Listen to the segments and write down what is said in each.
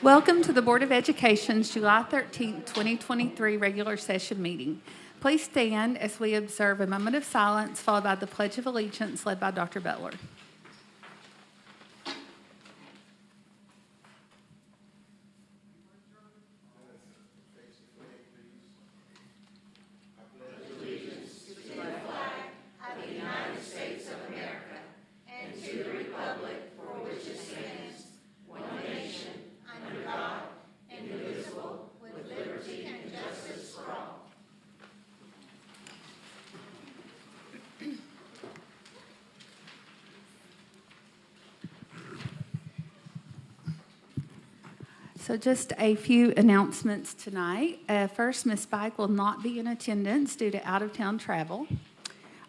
Welcome to the Board of Education's July 13th, 2023 regular session meeting. Please stand as we observe a moment of silence followed by the Pledge of Allegiance led by Dr. Butler. So just a few announcements tonight. First, Ms. Spike will not be in attendance due to out-of-town travel.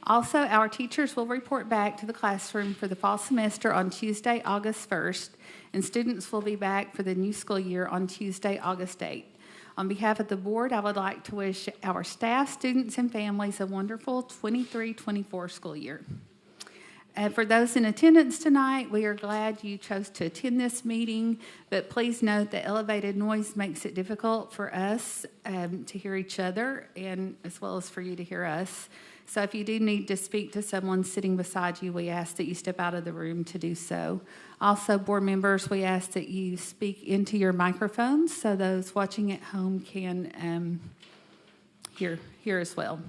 Also, our teachers will report back to the classroom for the fall semester on Tuesday, August 1st, and students will be back for the new school year on Tuesday, August 8th. On behalf of the board, I would like to wish our staff, students, and families a wonderful 23-24 school year. For those in attendance tonight, we are glad you chose to attend this meeting, but please note that elevated noise makes it difficult for us to hear each other and as well as for you to hear us. So if you do need to speak to someone sitting beside you, we ask that you step out of the room to do so. Also, board members, we ask that you speak into your microphones so those watching at home can hear as well.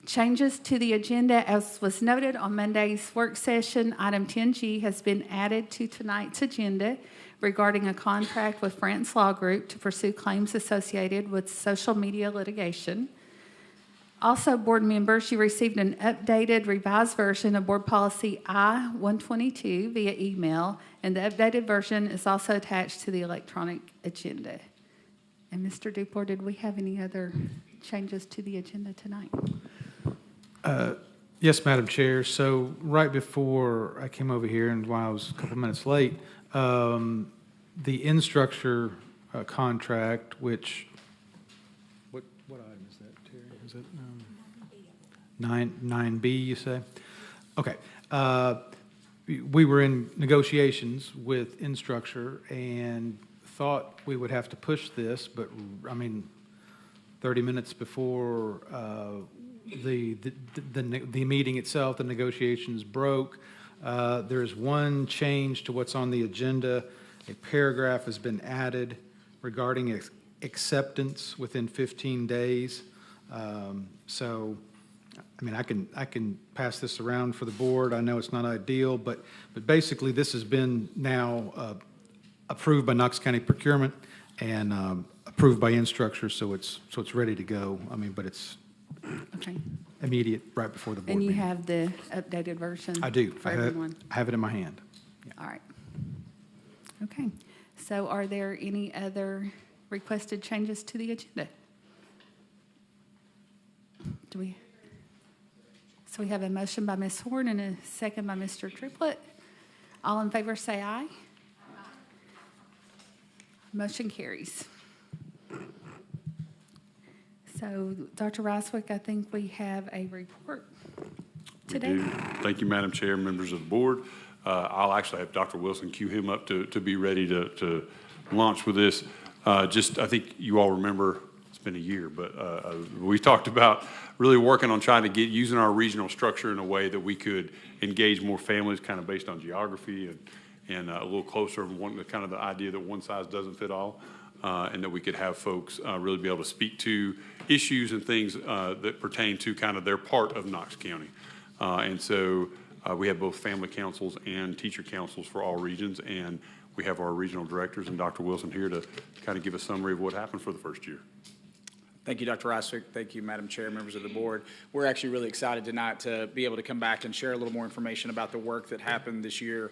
Changes to the agenda, as was noted on Monday's work session, item 10G has been added to tonight's agenda regarding a contract with France Law Group to pursue claims associated with social media litigation. Also, board members, you received an updated revised version of Board Policy I-122 via email, and the updated version is also attached to the electronic agenda. And Mr. Dupour, did we have any other changes to the agenda tonight? Yes, Madam Chair. So right before I came over here and while I was a couple minutes late, the in-structure contract, which, what item is that, Terry? Is it 9B, you say? Okay. We were in negotiations with in-structure and thought we would have to push this, but I mean, 30 minutes before the meeting itself, the negotiations broke. There's one change to what's on the agenda. A paragraph has been added regarding acceptance within 15 days. So, I mean, I can pass this around for the board. I know it's not ideal, but basically this has been now approved by Knox County Procurement and approved by in-structure, so it's ready to go. I mean, but it's okay. Immediate, right before the board And you meeting. have the updated version? I do. For everyone? I have it in my hand. Yeah. All right. Okay. So are there any other requested changes to the agenda? So we have a motion by Ms. Horn and a second by Mr. Triplett. All in favor say aye. Motion carries. So, Dr. Roswick, I think we have a report today. We do. Thank you, Madam Chair, members of the board. I'll actually have Dr. Wilson cue him up to be ready to launch with this. I think you all remember, it's been a year, but we talked about really working on trying to using our regional structure in a way that we could engage more families kind of based on geography and a little closer and kind of the idea that one size doesn't fit all. And that we could have folks really be able to speak to issues and things that pertain to kind of their part of Knox County. And so we have both family councils and teacher councils for all regions, and we have our regional directors and Dr. Wilson here to kind of give a summary of what happened for the first year. Thank you, Dr. Roswick. Thank you, Madam Chair, members of the board. We're actually really excited tonight to be able to come back and share a little more information about the work that happened this year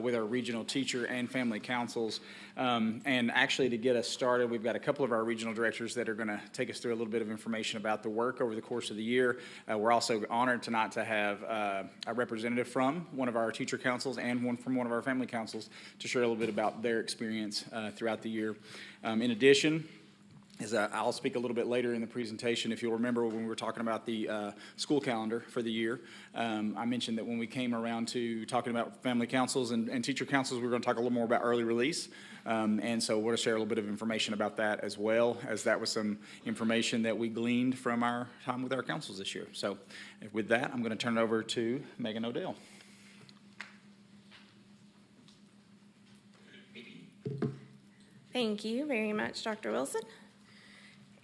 with our regional teacher and family councils. And actually, to get us started, we've got a couple of our regional directors that are going to take us through a little bit of information about the work over the course of the year. We're also honored tonight to have a representative from one of our teacher councils and one from one of our family councils to share a little bit about their experience throughout the year. In addition, I'll speak a little bit later in the presentation. If you'll remember when we were talking about the school calendar for the year, I mentioned that when we came around to talking about family councils and teacher councils, we were going to talk a little more about early release. And so we're going to share a little bit of information about that as well, as that was some information that we gleaned from our time with our councils this year. So with that, I'm going to turn it over to Megan Odell. Thank you very much, Dr. Wilson.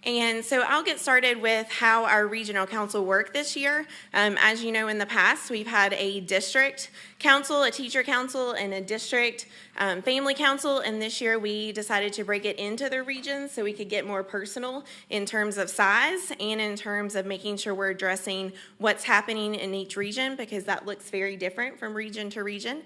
And so I'll get started with how our regional council worked this year. As you know, in the past, we've had a district council, a teacher council, and a district family council. And this year we decided to break it into the regions so we could get more personal in terms of size and in terms of making sure we're addressing what's happening in each region, because that looks very different from region to region.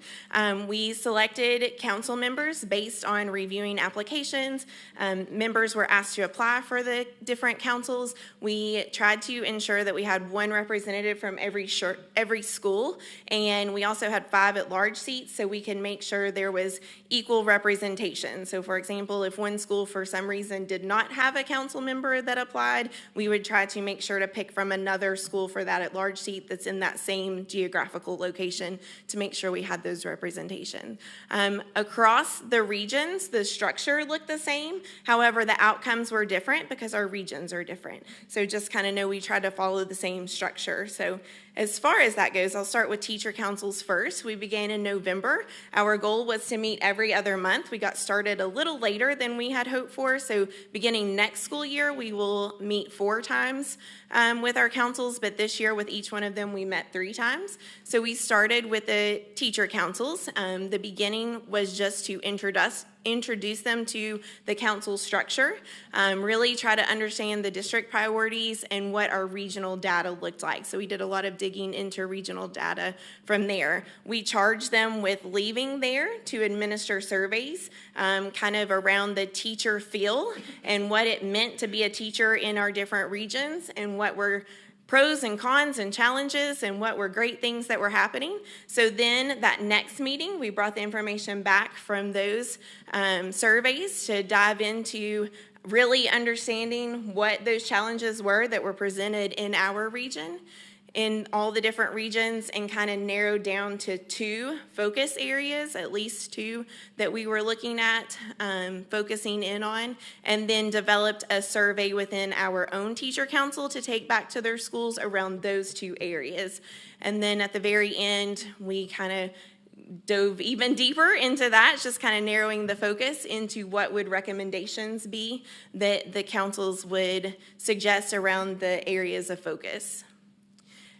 We selected council members based on reviewing applications. Members were asked to apply for the different councils. We tried to ensure that we had one representative from every school, and we also had 5 at-large seats so we can make sure there was equal representation. So, for example, if one school for some reason did not have a council member that applied, we would try to make sure to pick from another school for that at-large seat that's in that same geographical location to make sure we had those representation. Across the regions, the structure looked the same. However, the outcomes were different because our regions are different. So just kind of know we tried to follow the same structure. So as far as that goes, I'll start with teacher councils first. We began in November. Our goal was to meet every other month. We got started a little later than we had hoped for. So beginning next school year, we will meet 4 times with our councils, but this year with each one of them, we met 3 times. So we started with the teacher councils. The beginning was just to introduce them to the council structure, really try to understand the district priorities and what our regional data looked like. So we did a lot of digging into regional data from there. We charged them with leaving there to administer surveys, kind of around the teacher feel and what it meant to be a teacher in our different regions and what were pros and cons and challenges and what were great things that were happening. So then that next meeting, we brought the information back from those surveys to dive into really understanding what those challenges were that were presented in our region, in all the different regions, and kind of narrowed down to 2 focus areas, at least 2 that we were looking at, focusing in on, and then developed a survey within our own teacher council to take back to their schools around those 2 areas. And then at the very end, we kind of dove even deeper into that, just kind of narrowing the focus into what would recommendations be that the councils would suggest around the areas of focus.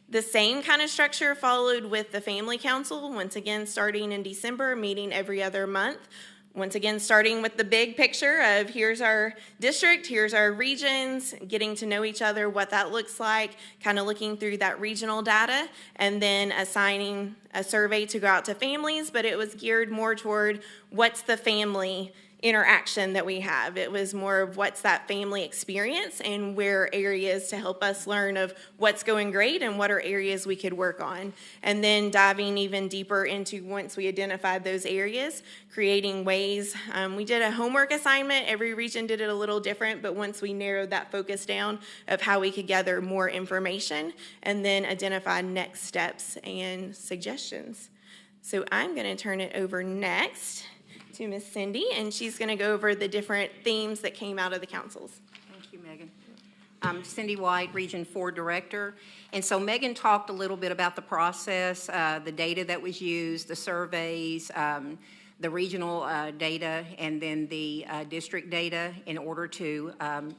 The same kind of structure followed with the family council, once again starting in December, meeting every other month. Once again, starting with the big picture of here's our district, here's our regions, getting to know each other, what that looks like, kind of looking through that regional data, and then assigning a survey to go out to families, but it was geared more toward what's the family interaction that we have. It was more of what's that family experience and where areas to help us learn of what's going great and what are areas we could work on. And then diving even deeper into, once we identified those areas, creating ways. We did a homework assignment. Every region did it a little different, but once we narrowed that focus down of how we could gather more information and then identify next steps and suggestions. So I'm going to turn it over next to Miss Cindy, and she's going to go over the different themes that came out of the councils. Thank you, Megan. I'm Cindy White, Region 4 Director. And so Megan talked a little bit about the process, the data that was used, the surveys, the regional data, and then the district data in order to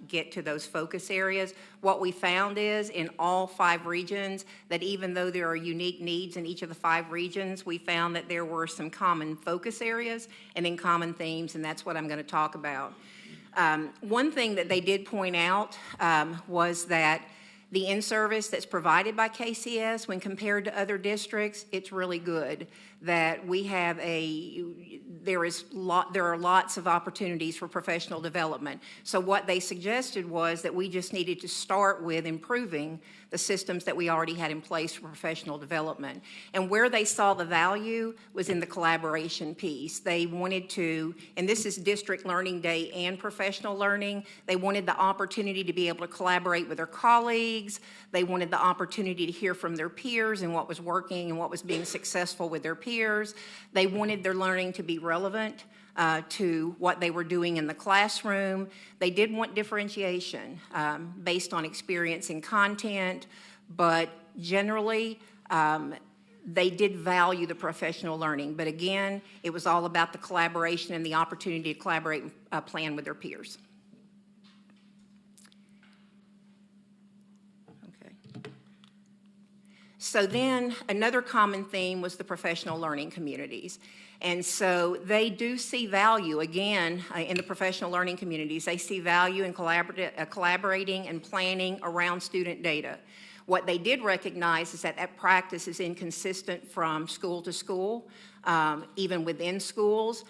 get to those focus areas. What we found is in all 5 regions that even though there are unique needs in each of the 5 regions, we found that there were some common focus areas and then common themes, and that's what I'm going to talk about. One thing that they did point out was that The in-service that's provided by KCS when compared to other districts, it's really good. That we have there are lots of opportunities for professional development. So what they suggested was that we just needed to start with improving the systems that we already had in place for professional development. And where they saw the value was in the collaboration piece. They wanted to, and this is District Learning Day and professional learning, they wanted the opportunity to be able to collaborate with their colleagues. They wanted the opportunity to hear from their peers and what was working and what was being successful with their peers. They wanted their learning to be relevant to what they were doing in the classroom. They did want differentiation based on experience and content, but generally they did value the professional learning. But again, it was all about the collaboration and the opportunity to collaborate and plan with their peers. So then another common theme was the professional learning communities. And so they do see value, again, in the professional learning communities. They see value in collaborating and planning around student data. What they did recognize is that that practice is inconsistent from school to school, even within schools.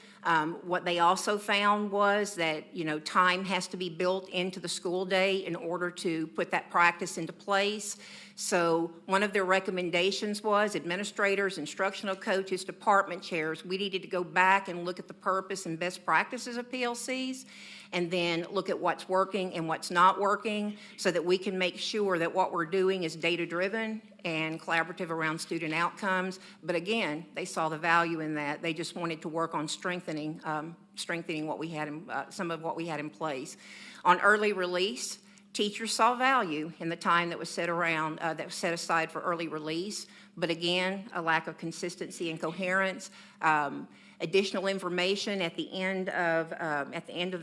What they also found was that, time has to be built into the school day in order to put that practice into place. So one of their recommendations was administrators, instructional coaches, department chairs, we needed to go back and look at the purpose and best practices of PLCs and then look at what's working and what's not working so that we can make sure that what we're doing is data-driven and collaborative around student outcomes. But again, they saw the value in that. They just wanted to work on strengthening what we had, some of what we had in place. On early release, teachers saw value in the time that was set aside for early release, but again, a lack of consistency and coherence. Additional information at the end of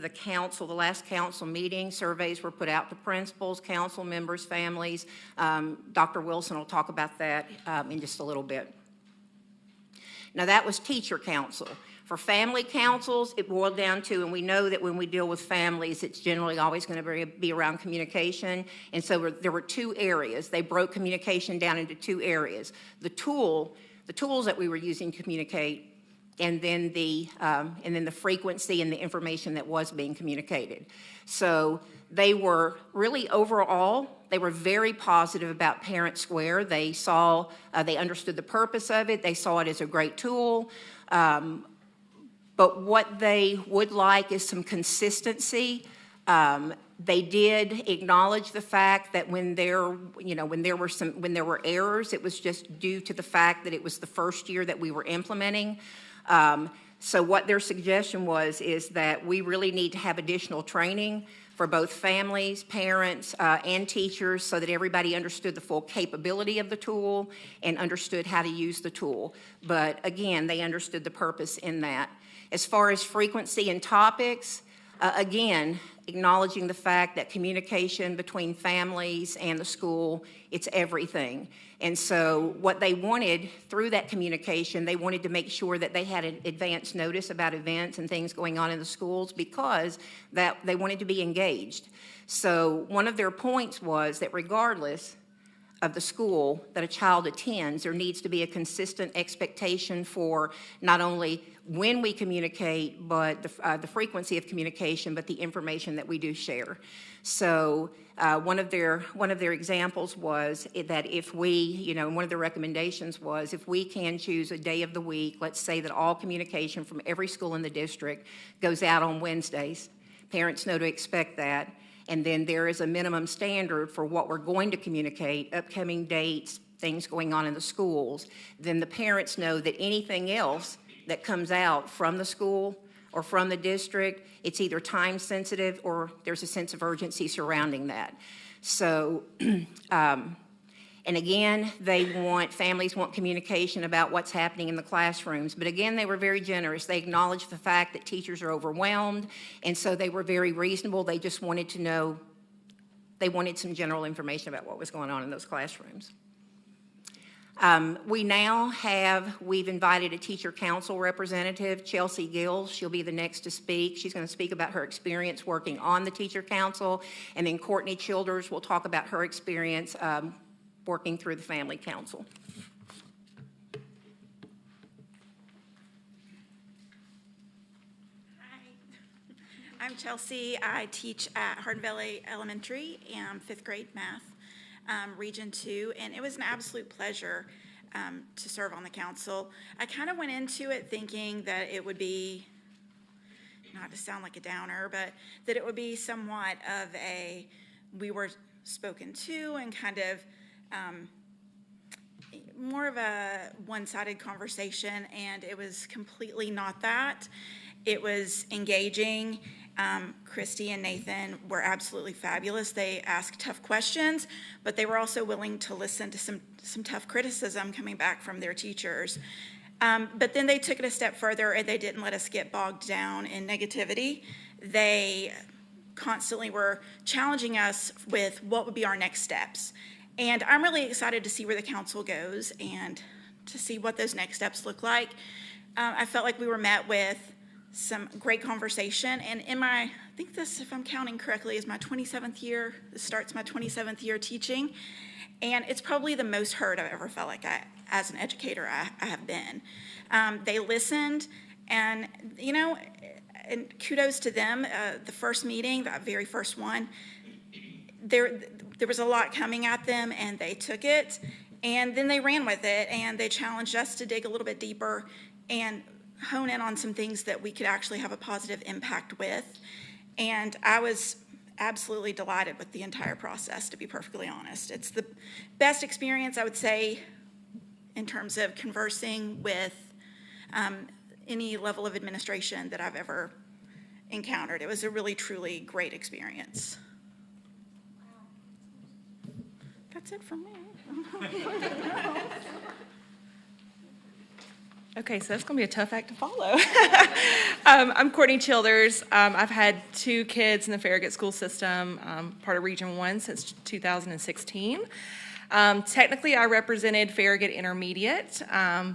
the council, the last council meeting, surveys were put out to principals, council members, families. Dr. Wilson will talk about that in just a little bit. Now that was teacher council. For family councils, it boiled down to, and we know that when we deal with families, it's generally always going to be around communication. And so there were two areas. They broke communication down into two areas. The tools that we were using to communicate, and then the frequency and the information that was being communicated. So they were really overall, they were very positive about Parent Square. They understood the purpose of it. They saw it as a great tool. But what they would like is some consistency. They did acknowledge the fact that when there were errors, it was just due to the fact that it was the first year that we were implementing. So what their suggestion is that we really need to have additional training for both families, parents, and teachers so that everybody understood the full capability of the tool and understood how to use the tool. But again, they understood the purpose in that. As far as frequency and topics, again, acknowledging the fact that communication between families and the school, it's everything. And so what they wanted through that communication, they wanted to make sure that they had an advance notice about events and things going on in the schools because that they wanted to be engaged. So one of their points was that regardless of the school that a child attends, there needs to be a consistent expectation for not only when we communicate, but the frequency of communication, but the information that we do share. So one of their examples was that if we, one of their recommendations was if we can choose a day of the week, let's say that all communication from every school in the district goes out on Wednesdays. Parents know to expect that. And then there is a minimum standard for what we're going to communicate, upcoming dates, things going on in the schools. Then the parents know that anything else that comes out from the school or from the district, it's either time sensitive or there's a sense of urgency surrounding that. So, and again, families want communication about what's happening in the classrooms. But again, they were very generous. They acknowledged the fact that teachers are overwhelmed, and so they were very reasonable. They just wanted to know, they wanted some general information about what was going on in those classrooms. We've invited a teacher council representative, Chelsea Gill. She'll be the next to speak. She's going to speak about her experience working on the teacher council. And then Courtney Childers will talk about her experience working through the family council. I'm Chelsea. I teach at Hardin Valley Elementary, 5th grade math, Region 2, and it was an absolute pleasure to serve on the council. I kind of went into it thinking that it would be, not to sound like a downer, but that it would be somewhat of we were spoken to and kind of more of a one-sided conversation, and it was completely not that. It was engaging. Christy and Nathan were absolutely fabulous. They asked tough questions, but they were also willing to listen to some tough criticism coming back from their teachers. But then they took it a step further, and they didn't let us get bogged down in negativity. They constantly were challenging us with what would be our next steps. And I'm really excited to see where the council goes and to see what those next steps look like. I felt like we were met with some great conversation, and I think this, if I'm counting correctly, is my 27th year. This starts my 27th year teaching, and it's probably the most heard I've ever felt like as an educator I have been. They listened, and and kudos to them. The first meeting, that very first one, there was a lot coming at them, and they took it, and then they ran with it, and they challenged us to dig a little bit deeper and hone in on some things that we could actually have a positive impact with. And I was absolutely delighted with the entire process, to be perfectly honest. It's the best experience, I would say, in terms of conversing with any level of administration that I've ever encountered. It was a really, truly great experience. That's it from me. Okay, so that's going to be a tough act to follow. I'm Courtney Childers. I've had 2 kids in the Farragut school system, part of Region 1 since 2016. Technically, I represented Farragut Intermediate,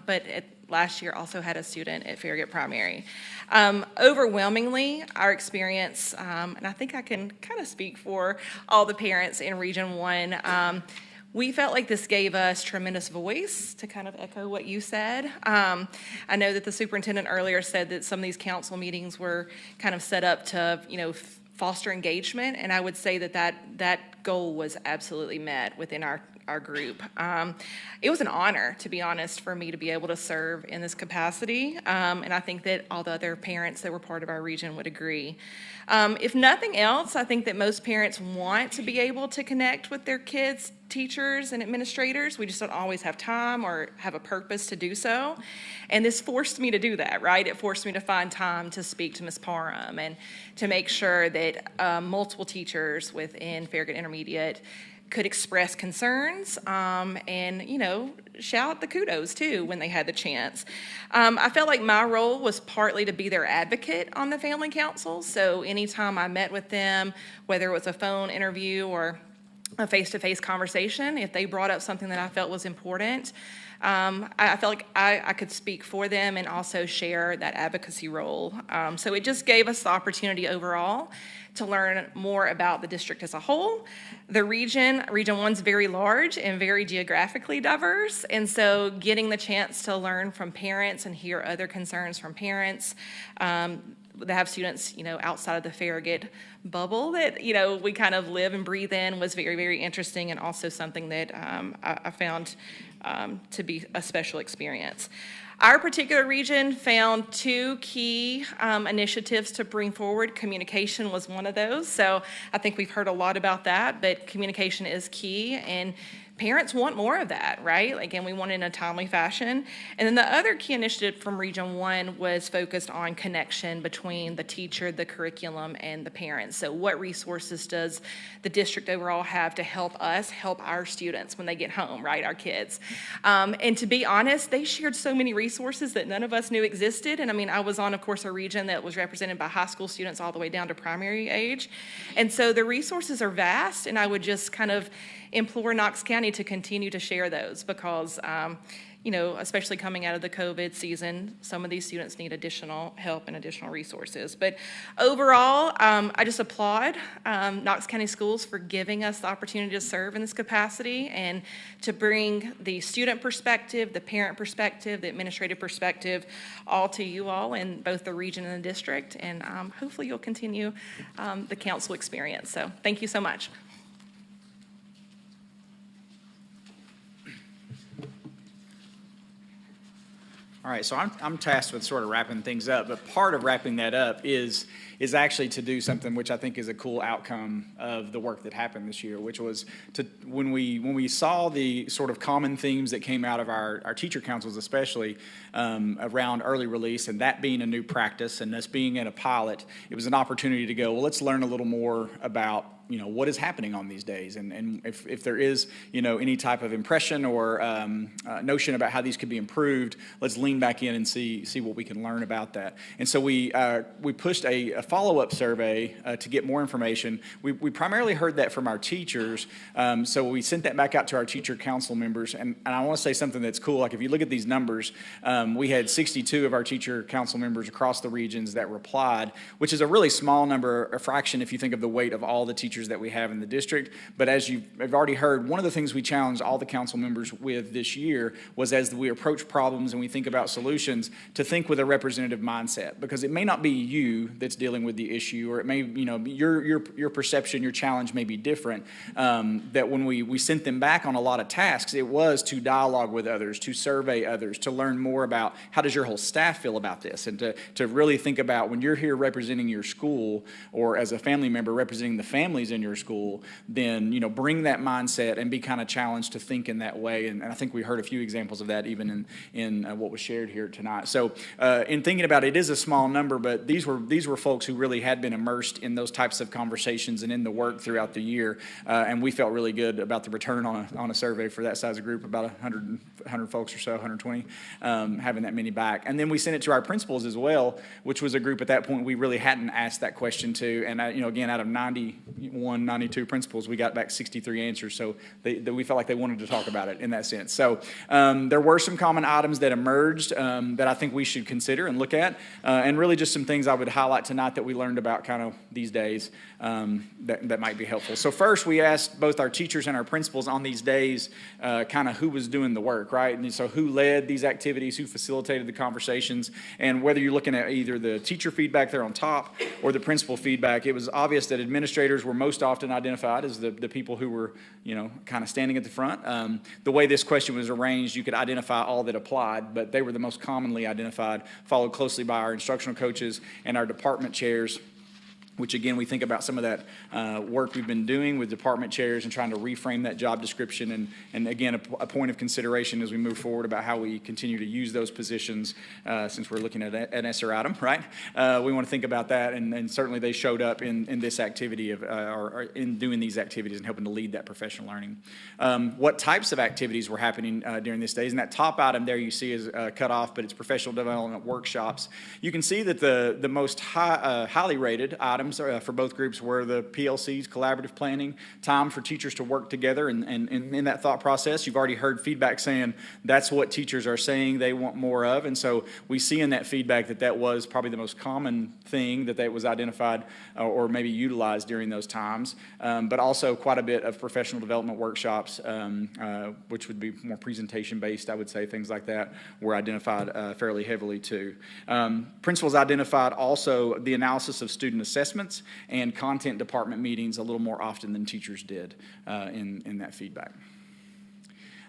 but last year also had a student at Farragut Primary. Overwhelmingly, our experience, and I think I can kind of speak for all the parents in Region 1, we felt like this gave us tremendous voice, to kind of echo what you said. I know that the superintendent earlier said that some of these council meetings were kind of set up to, foster engagement, and I would say that goal was absolutely met within our group. It was an honor, to be honest, for me to be able to serve in this capacity, and I think that all the other parents that were part of our region would agree. If nothing else, I think that most parents want to be able to connect with their kids, teachers, and administrators. We just don't always have time or have a purpose to do so. And this forced me to do that, right? It forced me to find time to speak to Ms. Parham and to make sure that multiple teachers within Farragut Intermediate could express concerns and, shout the kudos too when they had the chance. I felt like my role was partly to be their advocate on the family council. So anytime I met with them, whether it was a phone interview or a face-to-face conversation, if they brought up something that I felt was important, I felt like I could speak for them and also share that advocacy role. So it just gave us the opportunity overall to learn more about the district as a whole. The Region 1's very large and very geographically diverse, and so getting the chance to learn from parents and hear other concerns from parents that have students, outside of the Farragut bubble that, we kind of live and breathe in was very, very interesting, and also something that I found to be a special experience. Our particular region found 2 key initiatives to bring forward. Communication was one of those, so I think we've heard a lot about that, but communication is key, and parents want more of that, right? Again, we want it in a timely fashion. And then the other key initiative from Region 1 was focused on connection between the teacher, the curriculum, and the parents. So what resources does the district overall have to help us help our students when they get home, right, our kids? And to be honest, they shared so many resources that none of us knew existed. And I was on, of course, a region that was represented by high school students all the way down to primary age. And so the resources are vast, and I would just kind of implore Knox County to continue to share those because, especially coming out of the COVID season, some of these students need additional help and additional resources. But overall, I just applaud Knox County Schools for giving us the opportunity to serve in this capacity and to bring the student perspective, the parent perspective, the administrative perspective, all to you all in both the region and the district. And hopefully you'll continue the council experience. So thank you so much. All right, so I'm tasked with sort of wrapping things up, but part of wrapping that up is actually to do something which I think is a cool outcome of the work that happened this year, which was to when we saw the sort of common themes that came out of our teacher councils, especially around early release, and that being a new practice and us being in a pilot, it was an opportunity to go, well, let's learn a little more about what is happening on these days, and if there is any type of impression or notion about how these could be improved, let's lean back in and see what we can learn about that. And so we pushed a follow-up survey to get more information. We primarily heard that from our teachers, so we sent that back out to our teacher council members. And I want to say something that's cool. Like if you look at these numbers, we had 62 of our teacher council members across the regions that replied, which is a really small number, a fraction if you think of the weight of all the teachers that we have in the district. But as you've already heard, one of the things we challenged all the council members with this year was, as we approach problems and we think about solutions, to think with a representative mindset, because it may not be you that's dealing with the issue, or it may, your perception, your challenge may be different. That when we sent them back on a lot of tasks, it was to dialogue with others, to survey others, to learn more about how does your whole staff feel about this, and to really think about when you're here representing your school, or as a family member representing the families in your school, then bring that mindset and be kind of challenged to think in that way. And I think we heard a few examples of that even in what was shared here tonight. So in thinking about it, it is a small number, but these were folks who really had been immersed in those types of conversations and in the work throughout the year, and we felt really good about the return on a survey for that size of group, about 100 folks or so, 120, having that many back. And then we sent it to our principals as well, which was a group at that point we really hadn't asked that question to. And again, out of 92 principals, we got back 63 answers, so we felt like they wanted to talk about it in that sense. So there were some common items that emerged that I think we should consider and look at, and really just some things I would highlight tonight that we learned about kind of these days that might be helpful. So first, we asked both our teachers and our principals on these days kind of who was doing the work, right? And so who led these activities, who facilitated the conversations, and whether you're looking at either the teacher feedback there on top or the principal feedback, it was obvious that administrators were most often identified as the people who were, kind of standing at the front. The way this question was arranged, you could identify all that applied, but they were the most commonly identified, followed closely by our instructional coaches and our department chairs, which again, we think about some of that work we've been doing with department chairs and trying to reframe that job description, and again, a point of consideration as we move forward about how we continue to use those positions since we're looking at an ESSER item, right? We want to think about that, and certainly they showed up in this activity or in doing these activities and helping to lead that professional learning. What types of activities were happening during these days? And that top item there you see is cut off, but it's professional development workshops. You can see that the most highly rated items for both groups were the PLCs, collaborative planning, time for teachers to work together, and in that thought process, you've already heard feedback saying that's what teachers are saying they want more of, and so we see in that feedback that was probably the most common thing that was identified or maybe utilized during those times, but also quite a bit of professional development workshops, which would be more presentation-based, I would say, things like that, were identified fairly heavily too. Principals identified also the analysis of student assessment and content department meetings a little more often than teachers did in that feedback.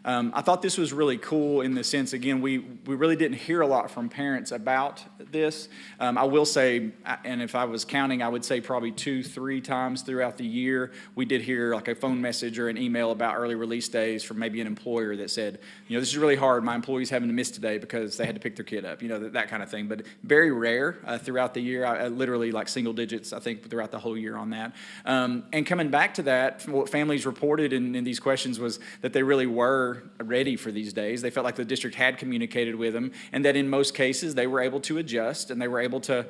I thought this was really cool in the sense, again, we really didn't hear a lot from parents about this. I will say, and if I was counting, I would say probably 2-3 times throughout the year, we did hear like a phone message or an email about early release days from maybe an employer that said, this is really hard, my employee's having to miss today because they had to pick their kid up, that kind of thing. But very rare throughout the year, I literally like single digits, I think, throughout the whole year on that. And coming back to that, what families reported in these questions was that they really were were ready for these days. They felt like the district had communicated with them, and that in most cases they were able to adjust, and they were able to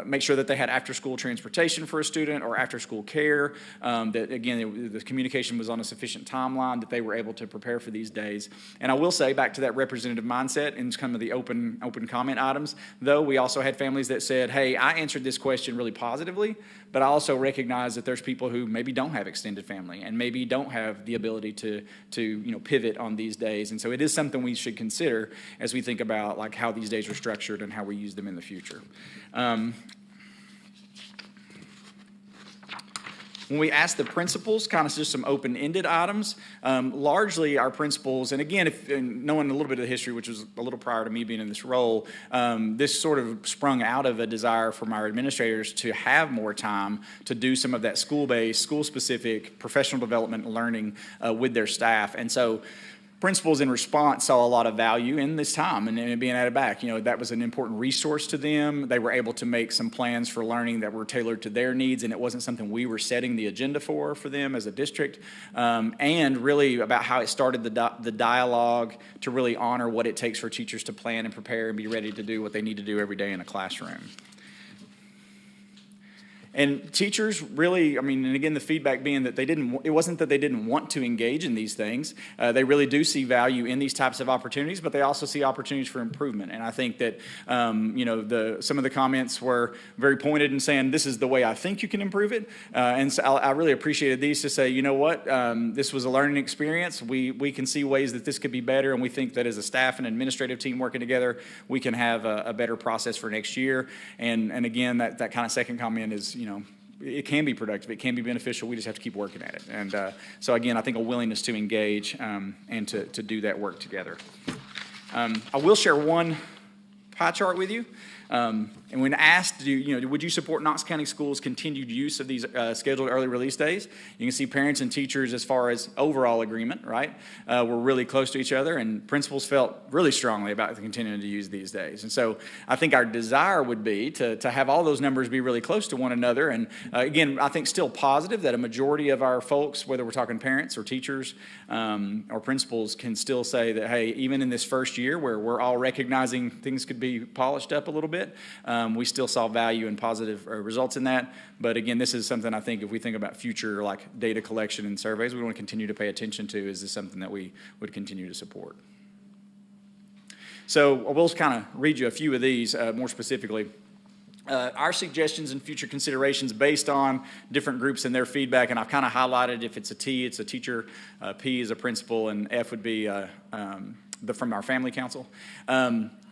make sure that they had after-school transportation for a student or after-school care, that again, the communication was on a sufficient timeline, that they were able to prepare for these days. And I will say, back to that representative mindset and some of the open comment items, though, we also had families that said, hey, I answered this question really positively, but I also recognize that there's people who maybe don't have extended family and maybe don't have the ability to pivot on these days. And so it is something we should consider as we think about like how these days are structured and how we use them in the future. When we ask the principals, kind of just some open-ended items, largely our principals, and again, knowing a little bit of the history, which was a little prior to me being in this role, this sort of sprung out of a desire from our administrators to have more time to do some of that school-based, school-specific professional development and learning with their staff. And so principals in response saw a lot of value in this time and being added back. That was an important resource to them. They were able to make some plans for learning that were tailored to their needs, and it wasn't something we were setting the agenda for them as a district. And really about how it started the dialogue to really honor what it takes for teachers to plan and prepare and be ready to do what they need to do every day in a classroom. And teachers really, and again, the feedback being that it wasn't that they didn't want to engage in these things. They really do see value in these types of opportunities, but they also see opportunities for improvement. And I think that, some of the comments were very pointed in saying, this is the way I think you can improve it. And so I really appreciated these to say, you know what, this was a learning experience. We can see ways that this could be better, and we think that as a staff and administrative team working together, we can have a better process for next year. And again, that kind of second comment is, it can be productive, it can be beneficial, we just have to keep working at it. And so again, I think a willingness to engage and to do that work together. I will share one pie chart with you. And when asked, would you support Knox County Schools' continued use of these scheduled early release days? You can see parents and teachers, as far as overall agreement, right, were really close to each other, and principals felt really strongly about continuing to use these days. And so I think our desire would be to have all those numbers be really close to one another. And again, I think still positive that a majority of our folks, whether we're talking parents or teachers or principals, can still say that, hey, even in this first year where we're all recognizing things could be polished up a little bit, we still saw value and positive results in that. But again, this is something I think if we think about future like data collection and surveys, we want to continue to pay attention to. Is this something that we would continue to support? So I will kind of read you a few of these more specifically. Our suggestions and future considerations based on different groups and their feedback, and I've kind of highlighted if it's a T, it's a teacher, P is a principal, and F would be from our family council.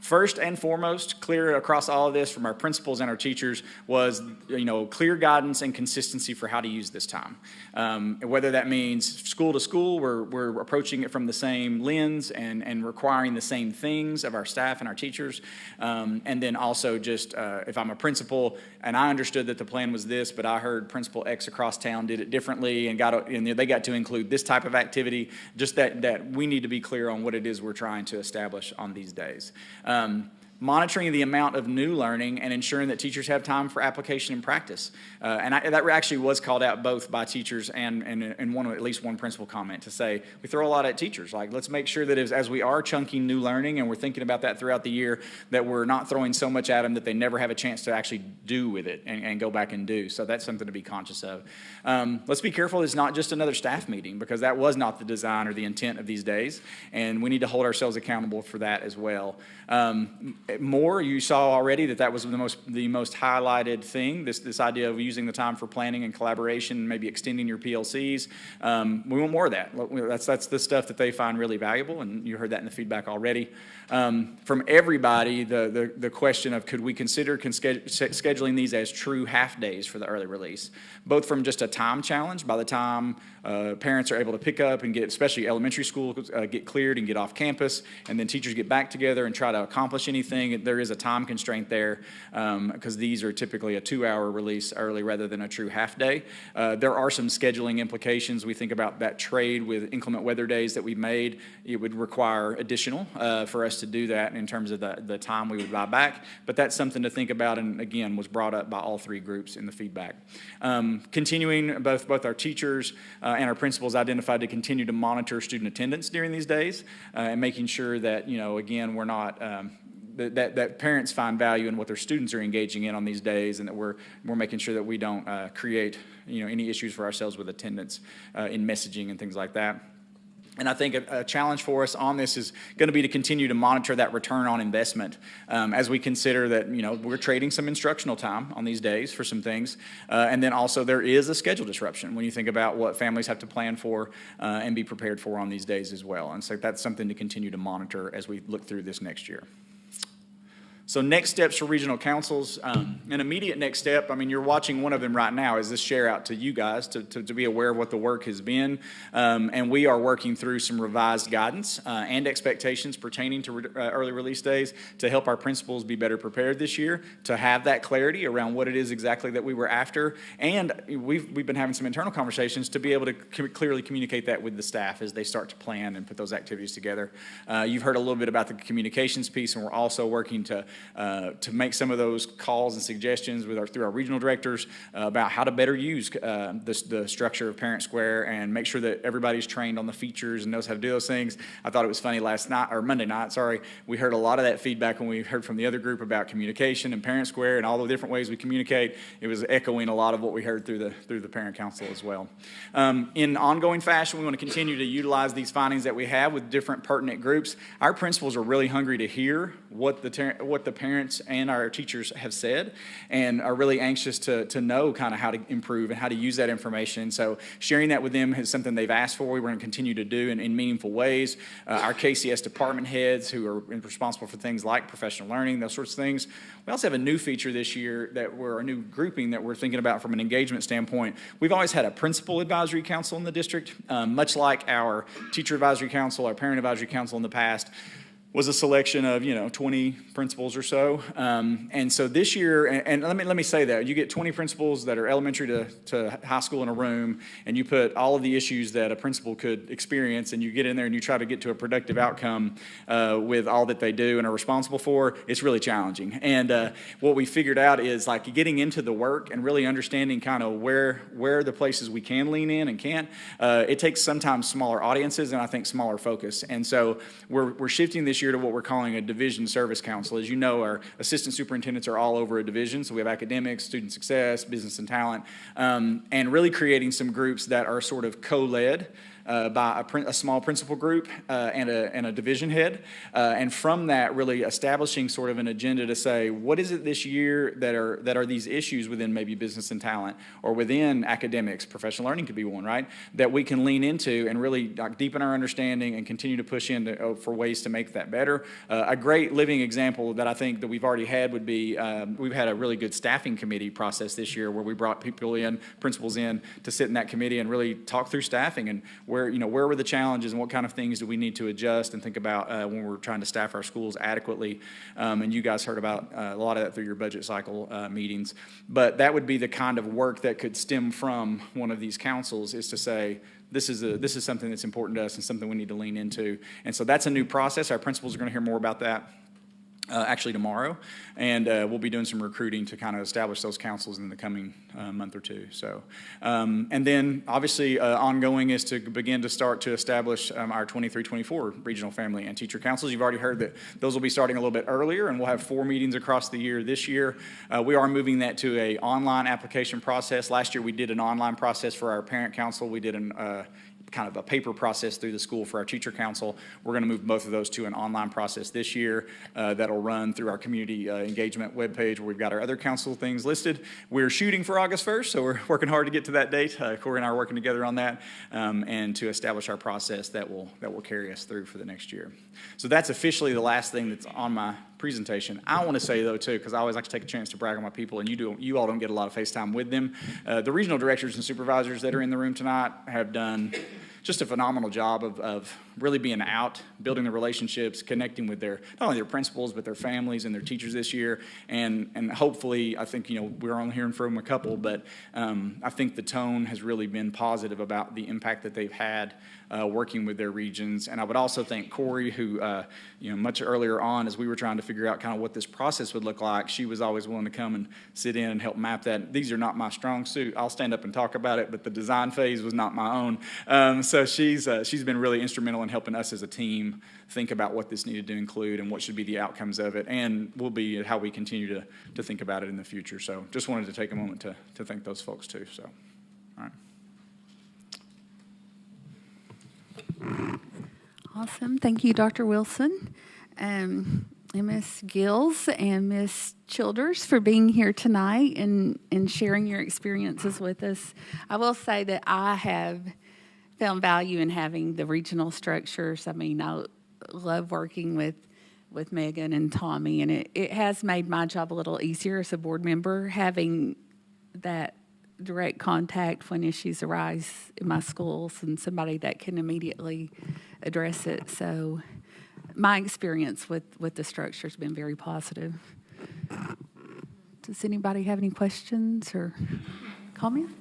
First and foremost, clear across all of this from our principals and our teachers was, clear guidance and consistency for how to use this time. Whether that means school to school, we're approaching it from the same lens and requiring the same things of our staff and our teachers. And then also just, if I'm a principal and I understood that the plan was this, but I heard Principal X across town did it differently and they got to include this type of activity, just that we need to be clear on what it is we're trying to establish on these days. Monitoring the amount of new learning and ensuring that teachers have time for application and practice. That actually was called out both by teachers and at least one principal comment to say, we throw a lot at teachers. Like, let's make sure that as we are chunking new learning and we're thinking about that throughout the year, that we're not throwing so much at them that they never have a chance to actually do with it and go back and do. So that's something to be conscious of. Let's be careful it's not just another staff meeting, because that was not the design or the intent of these days. And we need to hold ourselves accountable for that as well. More, you saw already that was the most highlighted thing, this idea of using the time for planning and collaboration, maybe extending your PLCs. We want more of that. That's the stuff that they find really valuable, and you heard that in the feedback already. From everybody, the question of could we consider scheduling these as true half days for the early release, both from just a time challenge by the time parents are able to pick up and get, especially elementary school, get cleared and get off campus, and then teachers get back together and try to accomplish anything. There is a time constraint there because these are typically a 2-hour release early rather than a true half day. There are some scheduling implications. We think about that trade with inclement weather days that we made. It would require additional for us to do that in terms of the time we would buy back. But that's something to think about, and again, was brought up by all three groups in the feedback. Continuing both our teachers and our principals identified to continue to monitor student attendance during these days and making sure that, again, we're not that parents find value in what their students are engaging in on these days, and that we're making sure that we don't create any issues for ourselves with attendance in messaging and things like that. And I think a challenge for us on this is going to be to continue to monitor that return on investment as we consider that, we're trading some instructional time on these days for some things. And then also there is a schedule disruption when you think about what families have to plan for and be prepared for on these days as well. And so that's something to continue to monitor as we look through this next year. So next steps for regional councils, an immediate next step, you're watching one of them right now, is this share out to you guys to be aware of what the work has been. And we are working through some revised guidance and expectations pertaining to early release days to help our principals be better prepared this year, to have that clarity around what it is exactly that we were after. And we've been having some internal conversations to be able to clearly communicate that with the staff as they start to plan and put those activities together. You've heard a little bit about the communications piece, and we're also working to make some of those calls and suggestions through our regional directors about how to better use the structure of Parent Square and make sure that everybody's trained on the features and knows how to do those things. I thought it was funny Monday night, we heard a lot of that feedback when we heard from the other group about communication and Parent Square and all the different ways we communicate. It was echoing a lot of what we heard through the Parent Council as well. In ongoing fashion, we want to continue to utilize these findings that we have with different pertinent groups. Our principals are really hungry to hear what the parents and our teachers have said, and are really anxious to know kind of how to improve and how to use that information. So sharing that with them is something they've asked for. We're going to continue to do in meaningful ways. Our KCS department heads who are responsible for things like professional learning, those sorts of things. We also have a new feature this year a new grouping that we're thinking about from an engagement standpoint. We've always had a principal advisory council in the district, much like our teacher advisory council, our parent advisory council in the past was a selection of 20 principals or so, and so this year, and let me say that you get 20 principals that are elementary to high school in a room, and you put all of the issues that a principal could experience, and you get in there and you try to get to a productive outcome with all that they do and are responsible for. It's really challenging, and what we figured out is like getting into the work and really understanding kind of where the places we can lean in and can't. It takes sometimes smaller audiences and I think smaller focus, and so we're shifting this year to what we're calling a division service council. As you know, our assistant superintendents are all over a division, so we have academics, student success, business and talent, and really creating some groups that are sort of co-led by a small principal group and a division head, and from that really establishing sort of an agenda to say, what is it this year that are these issues within maybe business and talent or within academics, professional learning could be one, right, that we can lean into and really deepen our understanding and continue to push into for ways to make that better. A great living example that I think that we've already had would be we've had a really good staffing committee process this year where we brought people in, principals in, to sit in that committee and really talk through staffing and where were the challenges and what kind of things do we need to adjust and think about when we're trying to staff our schools adequately. And you guys heard about a lot of that through your budget cycle meetings. But that would be the kind of work that could stem from one of these councils, is to say, this is something that's important to us and something we need to lean into. And so that's a new process. Our principals are going to hear more about that actually tomorrow, and we'll be doing some recruiting to kind of establish those councils in the coming month or two. So, and then obviously ongoing is to begin to start to establish our 23-24 regional family and teacher councils. You've already heard that those will be starting a little bit earlier, and we'll have 4 meetings across the year this year. We are moving that to a online application process. Last year we did an online process for our parent council. We did kind of a paper process through the school for our teacher council. We're going to move both of those to an online process this year that'll run through our community engagement webpage where we've got our other council things listed. We're shooting for August 1st, so we're working hard to get to that date. Corey and I are working together on that and to establish our process that will carry us through for the next year. So that's officially the last thing that's on my presentation. I want to say though too, because I always like to take a chance to brag on my people, and you all don't get a lot of face time with them. The regional directors and supervisors that are in the room tonight have done just a phenomenal job of really being out, building the relationships, connecting with not only their principals, but their families and their teachers this year. And hopefully, I think, we're only hearing from a couple, but I think the tone has really been positive about the impact that they've had working with their regions. And I would also thank Corey, who, much earlier on, as we were trying to figure out kind of what this process would look like, she was always willing to come and sit in and help map that. These are not my strong suit. I'll stand up and talk about it, but the design phase was not my own. So she's been really instrumental in helping us as a team think about what this needed to include and what should be the outcomes of it, and will be how we continue to think about it in the future. So just wanted to take a moment to thank those folks too. So, all right. Awesome. Thank you, Dr. Wilson, and Ms. Gills and Ms. Childers for being here tonight and sharing your experiences with us. I will say that I have found value in having the regional structures. I mean, I love working with Megan and Tommy, and it has made my job a little easier as a board member, having that direct contact when issues arise in my schools and somebody that can immediately address it. So my experience with the structure has been very positive. Does anybody have any questions or comments?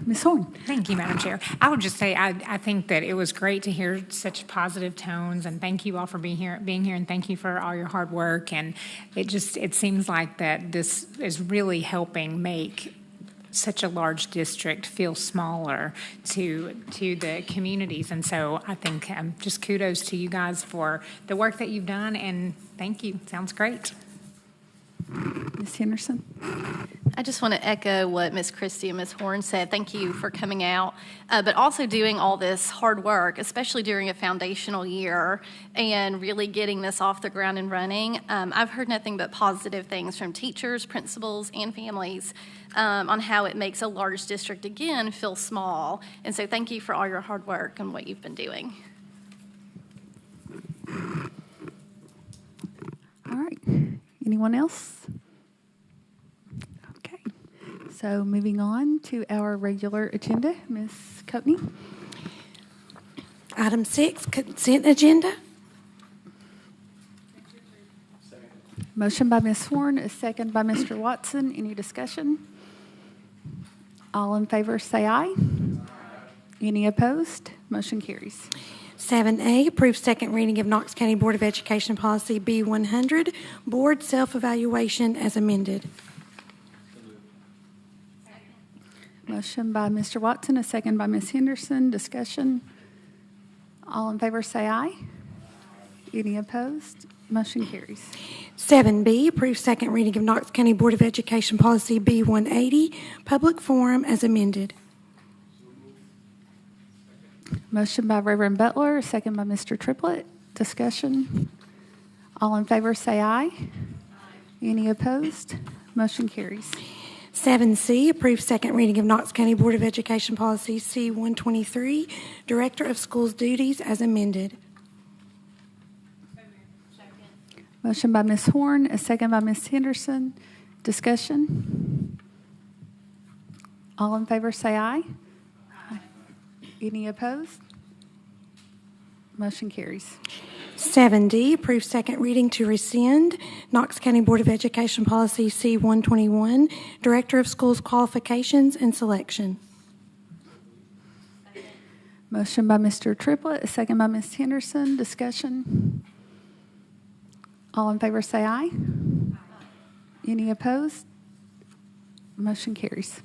Ms. Horn. Thank you, Madam Chair. I would just say I think that it was great to hear such positive tones, and thank you all for being here, and thank you for all your hard work. And it seems like that this is really helping make such a large district feel smaller to the communities. And so I think just kudos to you guys for the work that you've done, and thank you. Sounds great. Ms. Henderson. I just want to echo what Ms. Christie and Ms. Horn said. Thank you for coming out, but also doing all this hard work, especially during a foundational year, and really getting this off the ground and running. I've heard nothing but positive things from teachers, principals, and families on how it makes a large district, again, feel small. And so thank you for all your hard work and what you've been doing. All right. Anyone else? Okay. So moving on to our regular agenda, Ms. Coatney. Item 6, consent agenda. Motion by Ms. Horn, a second by Mr. Watson. Any discussion? All in favor say aye. Any opposed? Motion carries. 7A, approve second reading of Knox County Board of Education Policy B100, Board Self-Evaluation as amended. Motion by Mr. Watson, a second by Ms. Henderson. Discussion. All in favor say aye. Any opposed? Motion carries. 7B, approve second reading of Knox County Board of Education Policy B180, Public Forum as amended. Motion by Reverend Butler, a second by Mr. Triplett. Discussion. All in favor say aye. Any opposed? Motion carries. 7C, approve second reading of Knox County Board of Education Policy C123, Director of Schools Duties as amended. Motion by Ms. Horn, a second by Ms. Henderson. Discussion. All in favor say aye. Any opposed? Motion carries. 7D, approve second reading to rescind Knox County Board of Education Policy C121, Director of Schools Qualifications and Selection. Motion by Mr. Triplett, a second by Ms. Henderson. Discussion. All in favor say aye. Any opposed? Motion carries.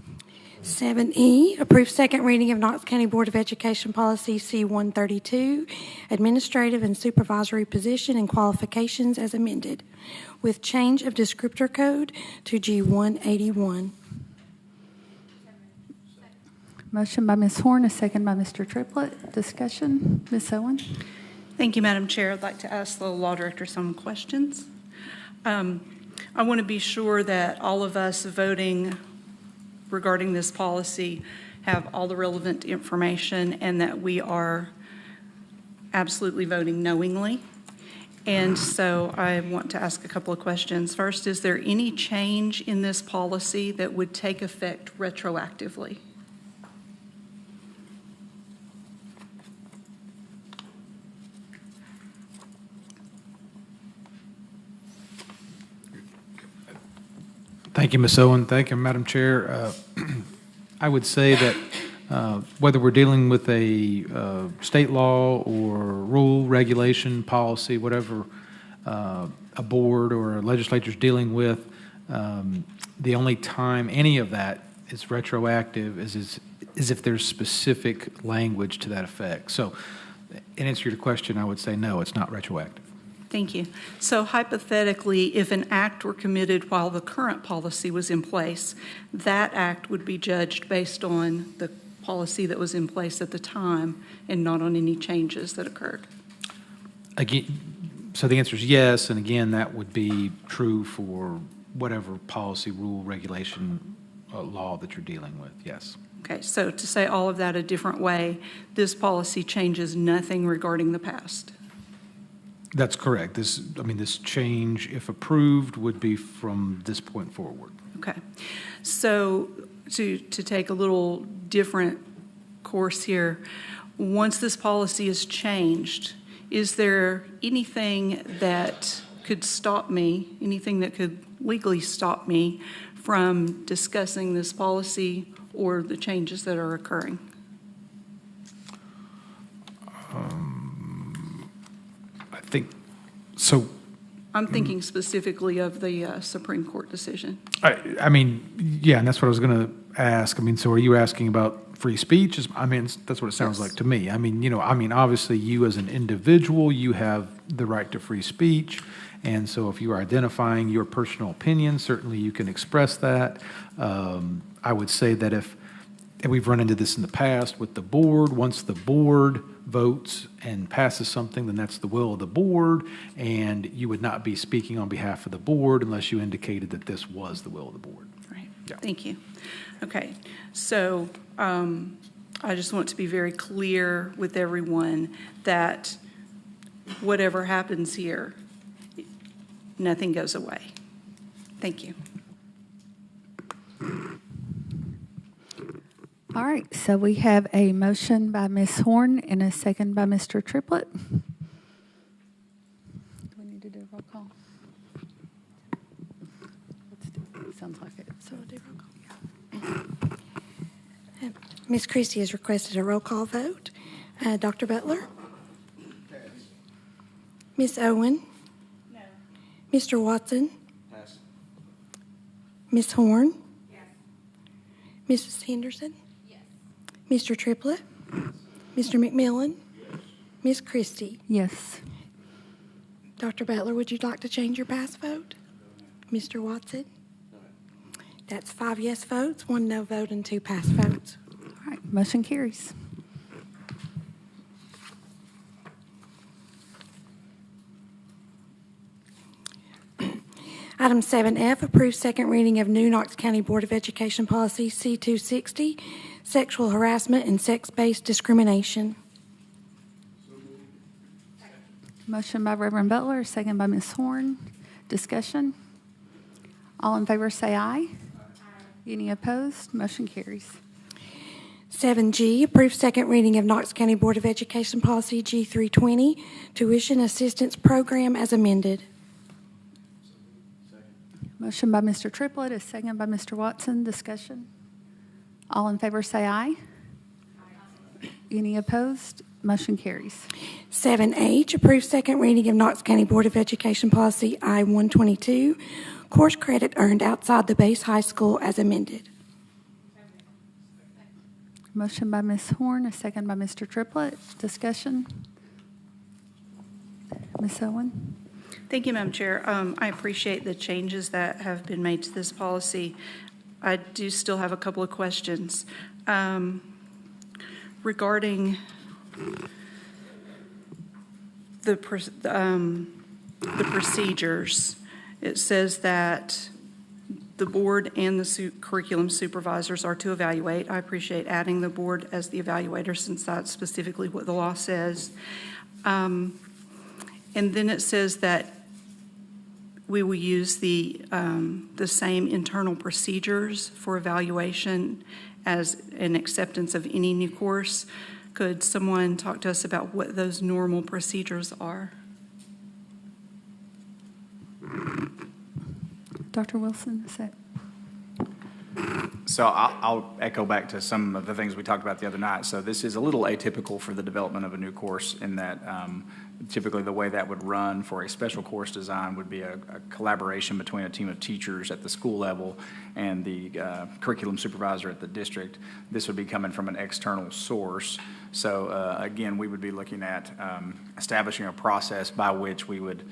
7E, approve second reading of Knox County Board of Education Policy C132, Administrative and Supervisory Position and Qualifications as amended, with change of descriptor code to G181. Motion by Ms. Horn, a second by Mr. Triplett. Discussion. Ms. Owen. Thank you, Madam Chair. I'd like to ask the Law Director some questions. I want to be sure that all of us voting regarding this policy have all the relevant information and that we are absolutely voting knowingly. And so I want to ask a couple of questions. First, is there any change in this policy that would take effect retroactively? Thank you, Ms. Owen. Thank you, Madam Chair. I would say that whether we're dealing with a state law or rule, regulation, policy, whatever a board or a legislature is dealing with, the only time any of that is retroactive is if there's specific language to that effect. So in answer to your question, I would say no, it's not retroactive. Thank you. So hypothetically, if an act were committed while the current policy was in place, that act would be judged based on the policy that was in place at the time and not on any changes that occurred? Again, so the answer is yes, and again, that would be true for whatever policy, rule, regulation, law that you're dealing with, yes. Okay, so to say all of that a different way, this policy changes nothing regarding the past? That's correct. This change, if approved, would be from this point forward. Okay. So to take a little different course here, once this policy is changed, is there anything that could stop me, anything that could legally stop me from discussing this policy or the changes that are occurring? I think, so. I'm thinking specifically of the Supreme Court decision. I mean, yeah, and that's what I was going to ask. I mean, so are you asking about free speech? I mean, that's what it sounds like to me. I mean, obviously you as an individual, you have the right to free speech. And so if you are identifying your personal opinion, certainly you can express that. I would say that and we've run into this in the past with the board, once the board votes and passes something, then that's the will of the board, and you would not be speaking on behalf of the board unless you indicated that this was the will of the board. Right. Yeah. Thank you. Okay. So I just want to be very clear with everyone that whatever happens here, nothing goes away. Thank you. All right, so we have a motion by Ms. Horn and a second by Mr. Triplett. Do we need to do a roll call? Sounds like it. So we'll do roll call. Ms. Christie has requested a roll call vote. Dr. Butler? Ms. Owen? No. Mr. Watson? Pass. Ms. Horn? Yes. Mrs. Henderson? Yes. Mr. Triplett? Mr. McMillan? Yes. Ms. Christie? Yes. Dr. Butler, would you like to change your pass vote? Mr. Watson? No. That's 5 yes votes, 1 no vote, and 2 pass votes. All right, motion carries. Item 7F, approve second reading of new Knox County Board of Education Policy C-260, sexual harassment and sex-based discrimination. Motion by Reverend Butler, second by Ms. Horn. Discussion? All in favor say aye. Any opposed? Motion carries. 7G, approve second reading of Knox County Board of Education Policy G-320, tuition assistance program as amended. Motion by Mr. Triplett, a second by Mr. Watson. Discussion? All in favor say aye. Any opposed? Motion carries. 7H, approve second reading of Knox County Board of Education Policy I-122, course credit earned outside the base high school as amended. Motion by Ms. Horn, a second by Mr. Triplett. Discussion? Ms. Owen? Thank you, Madam Chair. I appreciate the changes that have been made to this policy. I do still have a couple of questions. Regarding the procedures, it says that the board and the curriculum supervisors are to evaluate. I appreciate adding the board as the evaluator since that's specifically what the law says. And then it says that we will use the same internal procedures for evaluation as an acceptance of any new course. Could someone talk to us about what those normal procedures are? Dr. Wilson, is that? So I'll echo back to some of the things we talked about the other night. So this is a little atypical for the development of a new course in that typically the way that would run for a special course design would be a collaboration between a team of teachers at the school level and the curriculum supervisor at the district. This would be coming from an external source. So again, we would be looking at establishing a process by which we would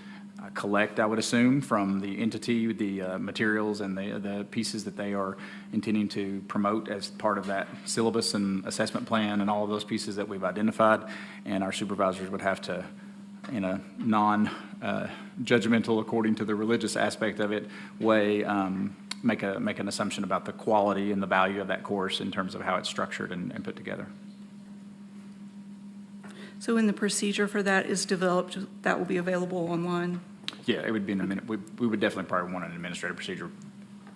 collect, I would assume, from the entity, the materials and the pieces that they are intending to promote as part of that syllabus and assessment plan and all of those pieces that we've identified. And our supervisors would have to, in a non-judgmental, according to the religious aspect of it, way, make an assumption about the quality and the value of that course in terms of how it's structured and put together. So when the procedure for that is developed, that will be available online? Yeah, it would be we would definitely probably want an administrative procedure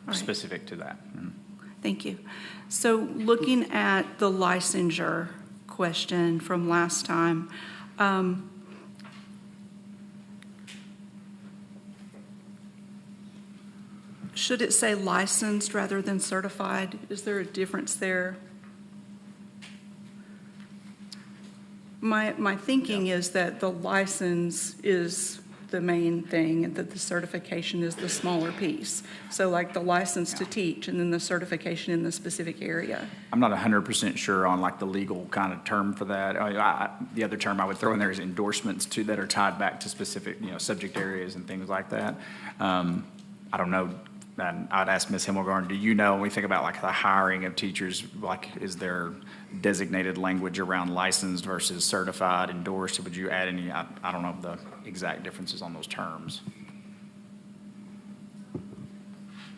right. specific to that. Mm-hmm. Thank you. So looking at the licensure question from last time, should it say licensed rather than certified? Is there a difference there? My thinking is that the license is the main thing and that the certification is the smaller piece. So like the license to teach and then the certification in the specific area. I'm not 100% sure on like the legal kind of term for that. The other term I would throw in there is endorsements too, that are tied back to specific, subject areas and things like that. I don't know. And I'd ask Ms. Himmelgarn, do you know, when we think about like the hiring of teachers, like is there designated language around licensed versus certified, endorsed? Would you add any, I don't know the exact differences on those terms.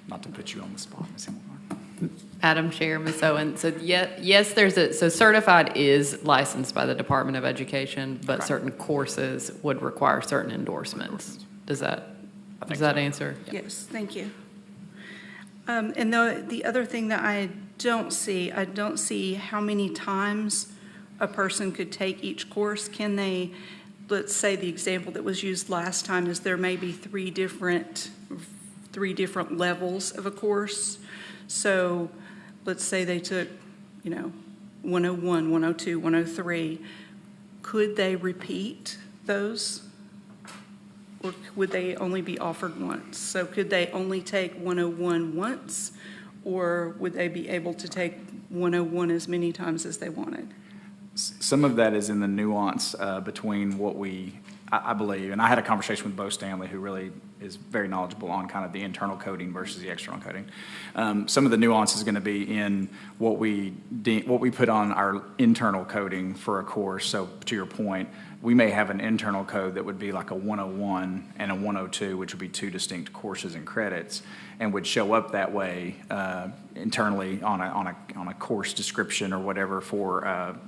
Not to put you on the spot, Ms. Himmelgarn. Madam Chair, Ms. Owen, so yes, so certified is licensed by the Department of Education, but certain courses would require certain endorsements. Does that answer? Yes, thank you. And the other thing that I don't see how many times a person could take each course. Can they, let's say the example that was used last time is there may be three different levels of a course. So let's say they took, 101, 102, 103. Could they repeat those? Or would they only be offered once? So could they only take 101 once, or would they be able to take 101 as many times as they wanted? Some of that is in the nuance between what I believe, and I had a conversation with Bo Stanley, who really is very knowledgeable on kind of the internal coding versus the external coding. Some of the nuance is going to be in what we put on our internal coding for a course. So to your point, we may have an internal code that would be like a 101 and a 102, which would be two distinct courses and credits, and would show up that way internally on a course description or whatever for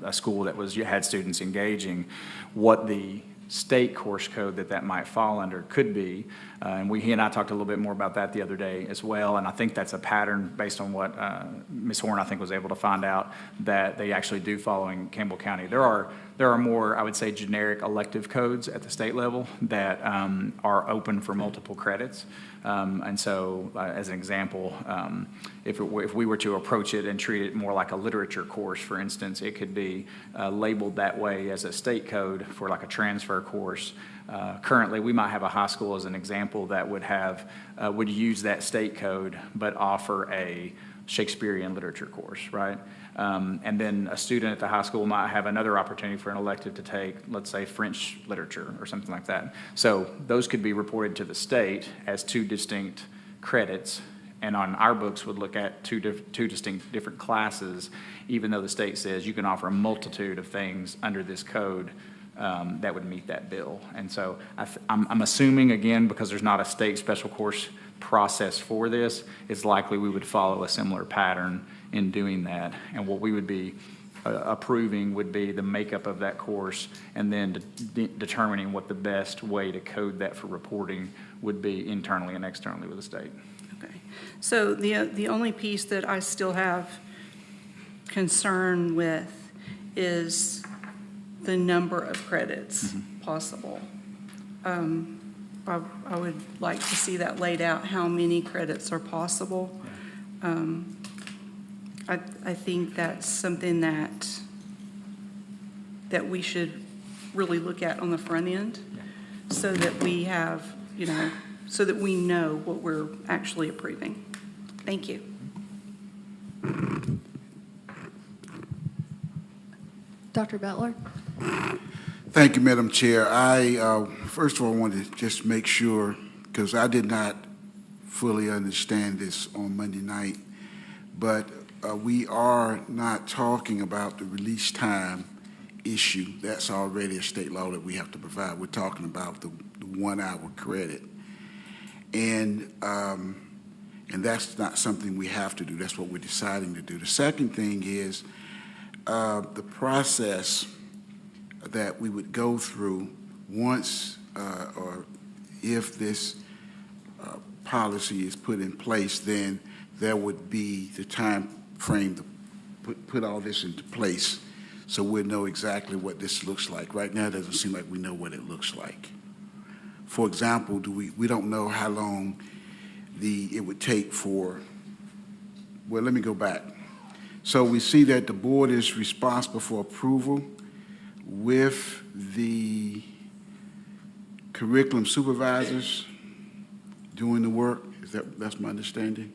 a school that had students engaging. What the state course code that might fall under could be, and he and I talked a little bit more about that the other day as well, and I think that's a pattern based on what Ms. Horn I think was able to find out that they actually do follow in Campbell County. There are more, I would say, generic elective codes at the state level that are open for multiple credits. And so, as an example, if we were to approach it and treat it more like a literature course, for instance, it could be labeled that way as a state code for like a transfer course. Currently, we might have a high school as an example that would use that state code but offer a Shakespearean literature course, right? And then a student at the high school might have another opportunity for an elective to take, let's say, French literature or something like that. So those could be reported to the state as two distinct credits, and on our books would look at two distinct different classes, even though the state says you can offer a multitude of things under this code that would meet that bill. And so I'm assuming, again, because there's not a state special course process for this, it's likely we would follow a similar pattern in doing that. And what we would be approving would be the makeup of that course, and then determining what the best way to code that for reporting would be internally and externally with the state. Okay. So the only piece that I still have concern with is the number of credits possible. I would like to see that laid out, how many credits are possible. I think that's something that we should really look at on the front end, so that we have, so that we know what we're actually approving. Thank you. Dr. Butler? Thank you, Madam Chair. I, first of all, wanted to just make sure, because I did not fully understand this on Monday night, but we are not talking about the release time issue. That's already a state law that we have to provide. We're talking about the 1 hour credit. And that's not something we have to do. That's what we're deciding to do. The second thing is the process that we would go through once or if this policy is put in place, then there would be the time frame to put all this into place, so we'll know exactly what this looks like. Right now, it doesn't seem like we know what it looks like. For example, we don't know how long it would take for, well, let me go back. So we see that the board is responsible for approval with the curriculum supervisors doing the work. That's my understanding?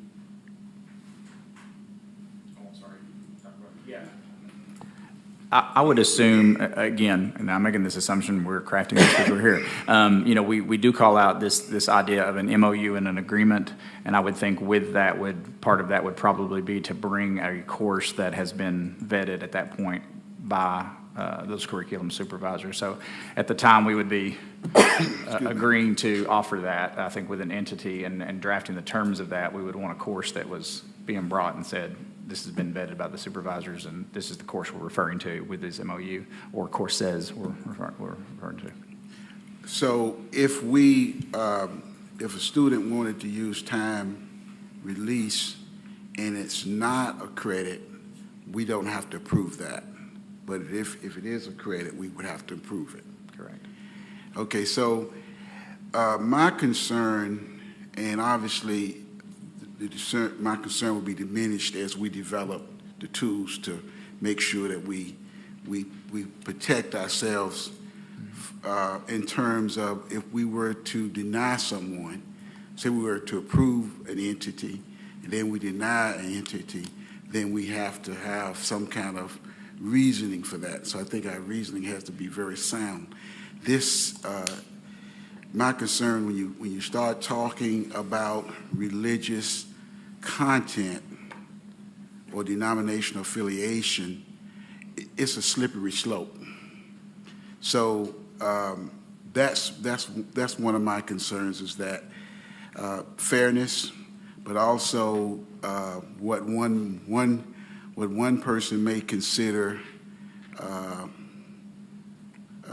I would assume, again, and I'm making this assumption, we're crafting this because we're here. We do call out this idea of an MOU and an agreement, and I would think with that part of that would probably be to bring a course that has been vetted at that point by those curriculum supervisors. So at the time we would be agreeing to offer that, I think with an entity and drafting the terms of that, we would want a course that was being brought and said, this has been vetted by the supervisors, and this is the course we're referring to with this MOU, or course says we're referring to. So if a student wanted to use time release and it's not a credit, we don't have to approve that. But if it is a credit, we would have to approve it. Correct. Okay, so my concern, and obviously my concern will be diminished as we develop the tools to make sure that we protect ourselves in terms of if we were to deny someone, say we were to approve an entity, and then we deny an entity, then we have to have some kind of reasoning for that. So I think our reasoning has to be very sound. My concern when you start talking about religious content or denominational affiliation, it's a slippery slope. So that's one of my concerns, is that fairness, but also what one person may consider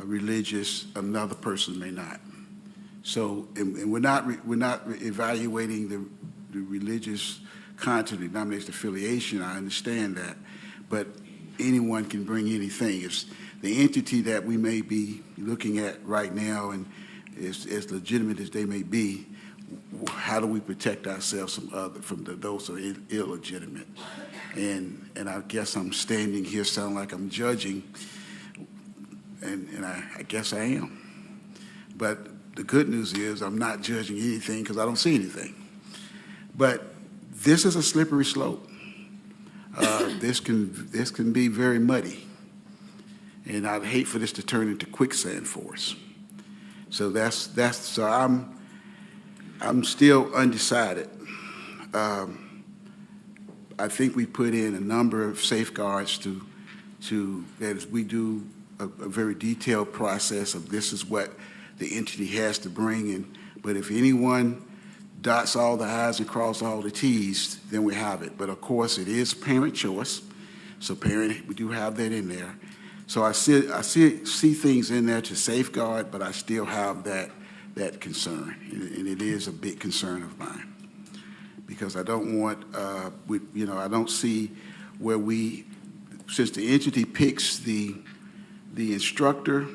religious, another person may not. So, and we're not evaluating the religious content, denomination affiliation. I understand that, but anyone can bring anything. It's the entity that we may be looking at right now, and as legitimate as they may be, how do we protect ourselves from those who are illegitimate? And I guess I'm standing here sounding like I'm judging, and I guess I am. But the good news is I'm not judging anything because I don't see anything. But this is a slippery slope. This can be very muddy, and I'd hate for this to turn into quicksand for us. So so I'm still undecided. I think we put in a number of safeguards to that we do a very detailed process of this is what the entity has to bring in. But if anyone dots all the I's and crosses all the T's, then we have it. But of course, it is parent choice. So we do have that in there. So I see things in there to safeguard, but I still have that concern, and it is a big concern of mine, because I don't want, I don't see where since the entity picks the instructor,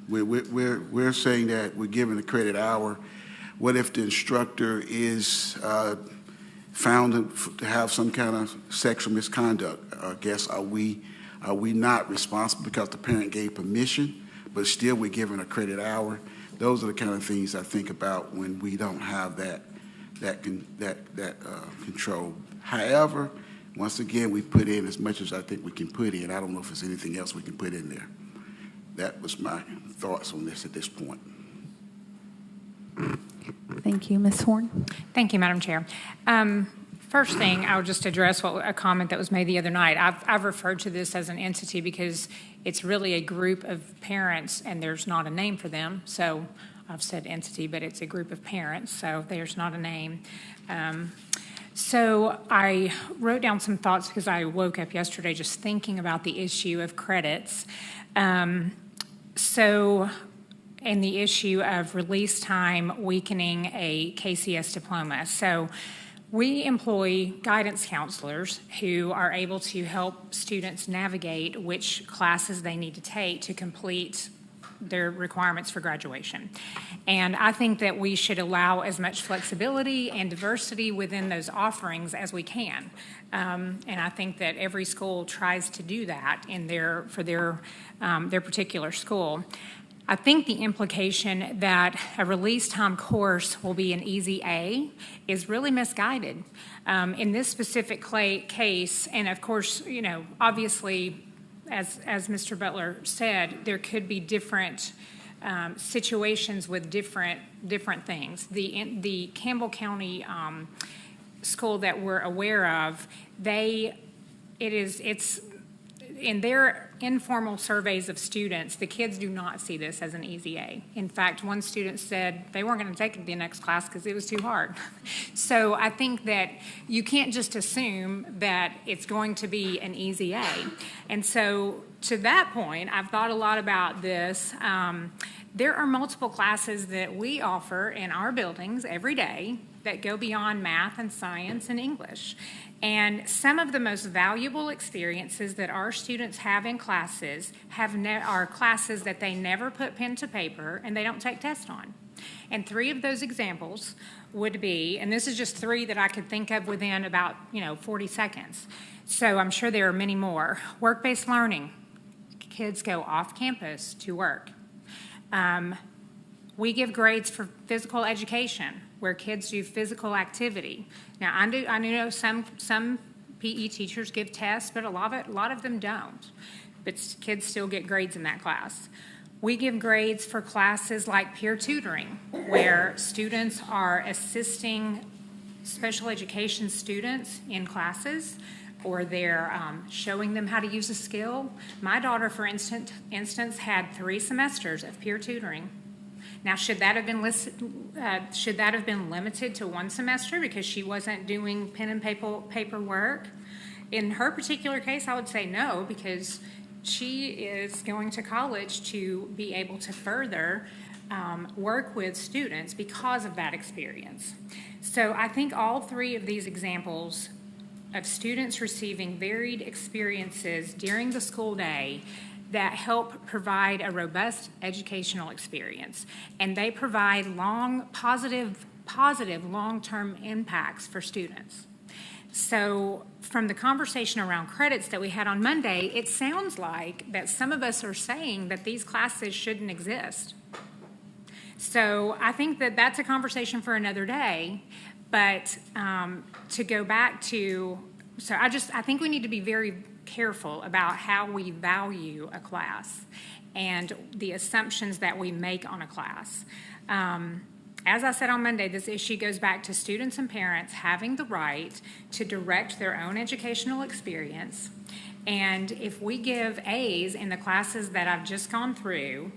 we're saying that we're giving a credit hour. What if the instructor is found to have some kind of sexual misconduct. I guess are we not responsible because the parent gave permission, but still we're giving a credit hour? Those are the kind of things I think about when we don't have that control. However, once again, we put in as much as I think we can put in. I don't know if there's anything else we can put in there. That was my thoughts on this at this point. Thank you. Ms. Horn? Thank you, Madam Chair. First thing, I'll just address a comment that was made the other night. I've referred to this as an entity because it's really a group of parents, and there's not a name for them. So I've said entity, but it's a group of parents, so there's not a name. So I wrote down some thoughts because I woke up yesterday just thinking about the issue of credits. And the issue of release time weakening a KCS diploma. So we employ guidance counselors who are able to help students navigate which classes they need to take to complete their requirements for graduation. And I think that we should allow as much flexibility and diversity within those offerings as we can. And I think that every school tries to do that for their particular school. I think the implication that a release time course will be an easy A is really misguided. In this specific case, and of course, obviously, as Mr. Butler said, there could be different situations with different things. The Campbell County school that we're aware of, it's in their informal surveys of students, the kids do not see this as an easy A. In fact, one student said they weren't going to take it to the next class because it was too hard. So I think that you can't just assume that it's going to be an easy A. And so to that point, I've thought a lot about this. There are multiple classes that we offer in our buildings every day that go beyond math and science and English. And some of the most valuable experiences that our students have in classes are classes that they never put pen to paper and they don't take tests on. And 3 of those examples would be, and this is just 3 that I could think of within about 40 seconds. So I'm sure there are many more. Work-based learning. Kids go off campus to work. We give grades for physical education, where kids do physical activity. Now, I know some PE teachers give tests, but a lot of them don't. But kids still get grades in that class. We give grades for classes like peer tutoring, where students are assisting special education students in classes, or they're showing them how to use a skill. My daughter, for instance, had 3 semesters of peer tutoring. Now, should that have been limited to 1 semester because she wasn't doing pen and paper work? In her particular case, I would say no, because she is going to college to be able to further work with students because of that experience. So I think all 3 of these examples of students receiving varied experiences during the school day that help provide a robust educational experience, and they provide positive long-term impacts for students. So from the conversation around credits that we had on Monday, it sounds like that some of us are saying that these classes shouldn't exist. So I think that that's a conversation for another day, but to go back to, I think we need to be very careful about how we value a class and the assumptions that we make on a class. As I said on Monday, this issue goes back to students and parents having the right to direct their own educational experience. And if we give A's in the classes that I've just gone through,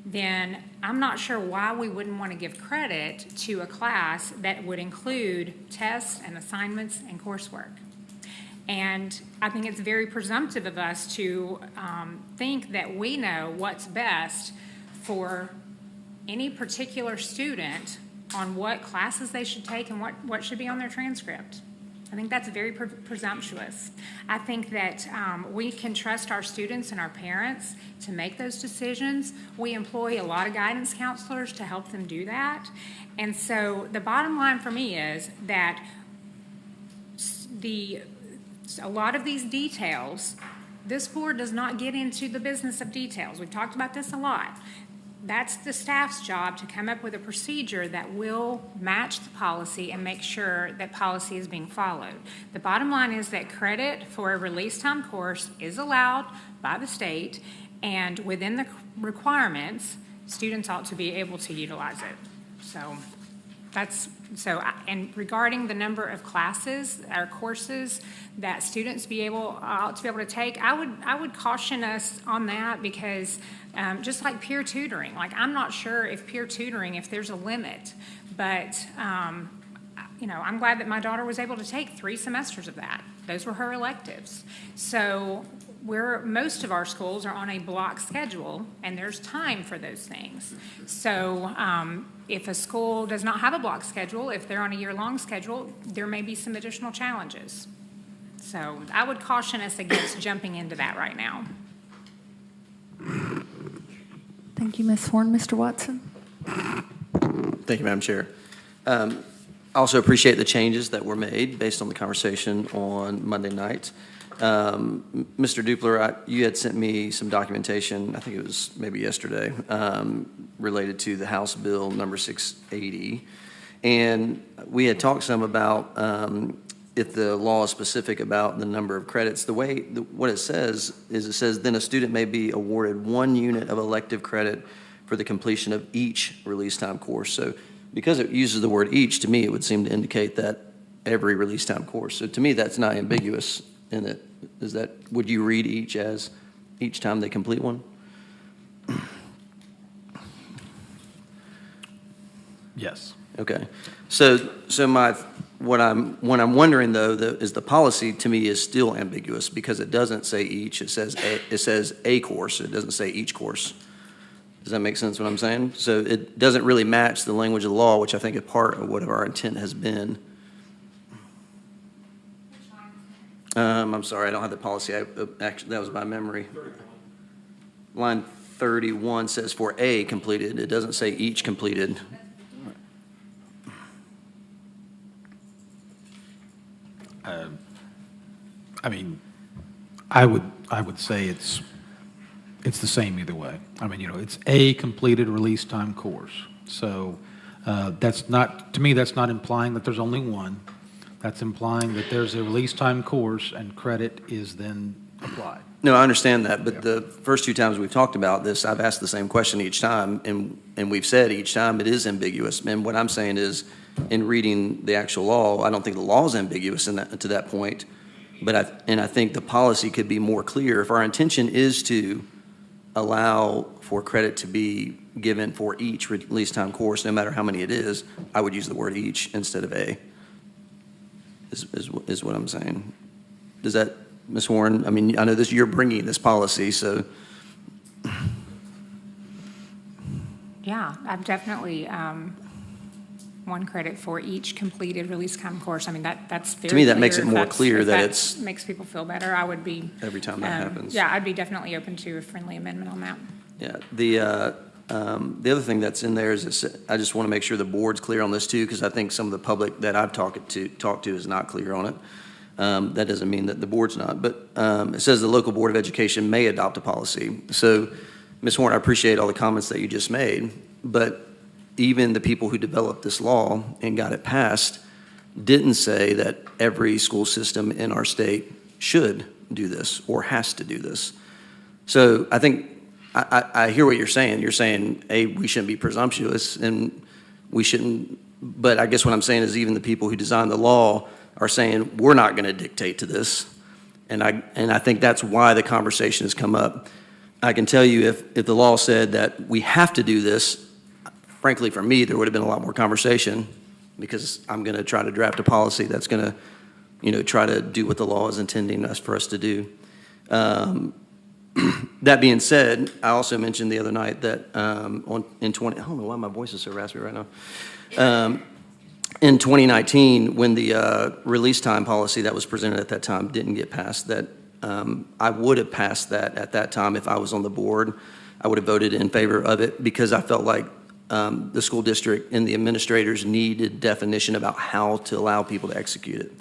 then I'm not sure why we wouldn't want to give credit to a class that would include tests and assignments and coursework. And I think it's very presumptive of us to think that we know what's best for any particular student on what classes they should take and what should be on their transcript. I think that's very presumptuous. I think that we can trust our students and our parents to make those decisions. We employ a lot of guidance counselors to help them do that. And so the bottom line for me is that a lot of these details, this board does not get into the business of details. We've talked about this a lot. That's the staff's job to come up with a procedure that will match the policy and make sure that policy is being followed. The bottom line is that credit for a release time course is allowed by the state, and within the requirements, students ought to be able to utilize it. So and regarding the number of classes or courses that students ought to be able to take, I would caution us on that, because just like peer tutoring, like I'm not sure if peer tutoring, if there's a limit, but I'm glad that my daughter was able to take 3 semesters of that. Those were her electives. So most of our schools are on a block schedule, and there's time for those things. So if a school does not have a block schedule, if they're on a year-long schedule, there may be some additional challenges. So I would caution us against jumping into that right now. Thank you, Ms. Horn. Mr. Watson? Thank you, Madam Chair. I also appreciate the changes that were made based on the conversation on Monday night. Mr. Dupler, you had sent me some documentation, I think it was maybe yesterday, related to the House Bill number 680. And we had talked some about if the law is specific about the number of credits. What it says is then a student may be awarded 1 unit of elective credit for the completion of each release time course. So because it uses the word each, to me, it would seem to indicate that every release time course. So to me, that's not ambiguous in it. Would you read each as each time they complete one? Yes. Okay. So what I'm wondering though is the policy to me is still ambiguous, because it doesn't say each. It says a course. It doesn't say each course. Does that make sense what I'm saying? So it doesn't really match the language of the law, which I think is part of what our intent has been. I'm sorry, I don't have the policy. Actually, that was by memory. Line 31 says for a completed. It doesn't say each completed. I would say it's the same either way. It's a completed release time course. So to me, that's not implying that there's only one. That's implying that there's a release time course and credit is then applied. No, I understand that, but the first 2 times we've talked about this, I've asked the same question each time, and we've said each time it is ambiguous. And what I'm saying is, in reading the actual law, I don't think the law is ambiguous to that point, but I think the policy could be more clear. If our intention is to allow for credit to be given for each release time course, no matter how many it is, I would use the word each instead of a. Is what I'm saying. Does that, Ms. Warren? I know you're bringing this policy, so. Yeah, I've definitely 1 credit for each completed release time course. That's very to me that clear. makes it more clear that it's makes people feel better. I would be every time that happens. Yeah, I'd be definitely open to a friendly amendment on that. Yeah. The other thing that's in there is I just want to make sure the board's clear on this too, because I think some of the public that I've talked to is not clear on it. That doesn't mean that the board's not, but it says the local board of education may adopt a policy. So, Ms. Horn, I appreciate all the comments that you just made, but even the people who developed this law and got it passed didn't say that every school system in our state should do this or has to do this. So I think I hear what you're saying. You're saying, A, we shouldn't be presumptuous, and we shouldn't, but I guess what I'm saying is even the people who designed the law are saying, we're not going to dictate to this. And I think that's why the conversation has come up. I can tell you if the law said that we have to do this, frankly, for me, there would have been a lot more conversation, because I'm going to try to draft a policy that's going to, try to do what the law is intending for us to do. That being said, I also mentioned the other night that I don't know why my voice is so raspy right now. In 2019, when the release time policy that was presented at that time didn't get passed, that I would have passed that at that time if I was on the board. I would have voted in favor of it, because I felt like the school district and the administrators needed definition about how to allow people to execute it.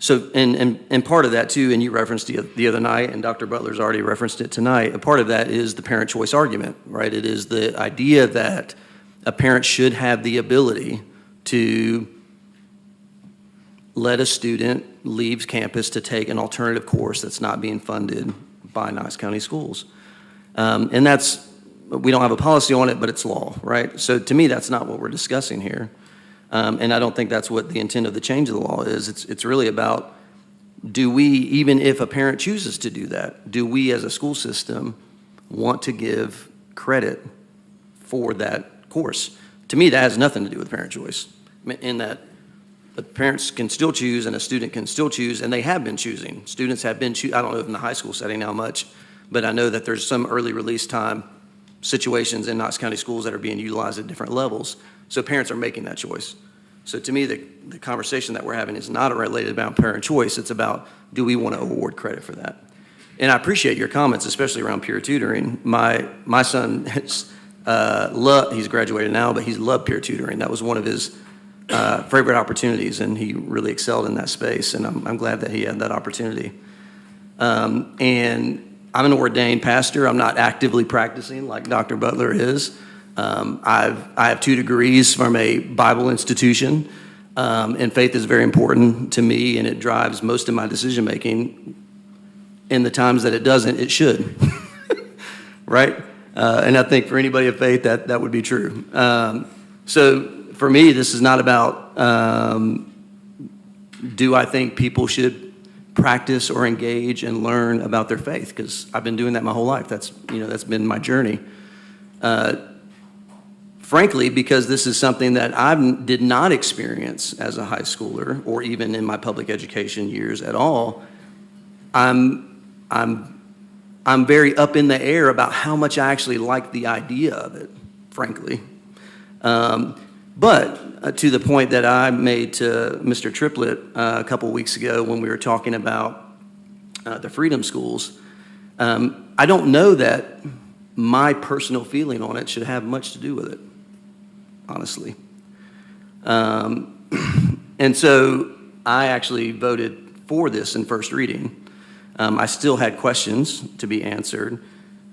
So, and part of that too, and you referenced the other night, and Dr. Butler's already referenced it tonight, a part of that is the parent choice argument, right? It is the idea that a parent should have the ability to let a student leave campus to take an alternative course that's not being funded by Knox County Schools. And we don't have a policy on it, but it's law, right? So to me, that's not what we're discussing here. And I don't think that's what the intent of the change of the law is. It's really about, do we, even if a parent chooses to do that, do we as a school system want to give credit for that course? To me, that has nothing to do with parent choice, in that the parents can still choose and a student can still choose, and they have been choosing. Students have been I don't know if in the high school setting how much, but I know that there's some early release time situations in Knox County schools that are being utilized at different levels. So parents are making that choice. So to me, the conversation that we're having is not related about parent choice. It's about, do we want to award credit for that? And I appreciate your comments, especially around peer tutoring. My son, he's graduated now, but he's loved peer tutoring. That was one of his favorite opportunities, and he really excelled in that space, and I'm glad that he had that opportunity. And I'm an ordained pastor. I'm not actively practicing like Dr. Butler is. I have 2 degrees from a Bible institution, and faith is very important to me, and it drives most of my decision-making. In the times that it doesn't, it should, right? And I think for anybody of faith, that would be true. So for me, this is not about, do I think people should practice or engage and learn about their faith? Because I've been doing that my whole life. That's been my journey. Frankly, because this is something that I did not experience as a high schooler or even in my public education years at all, I'm very up in the air about how much I actually like the idea of it, frankly. But to the point that I made to Mr. Triplett a couple weeks ago when we were talking about the Freedom Schools, I don't know that my personal feeling on it should have much to do with it, honestly. And so I actually voted for this in first reading. I still had questions to be answered.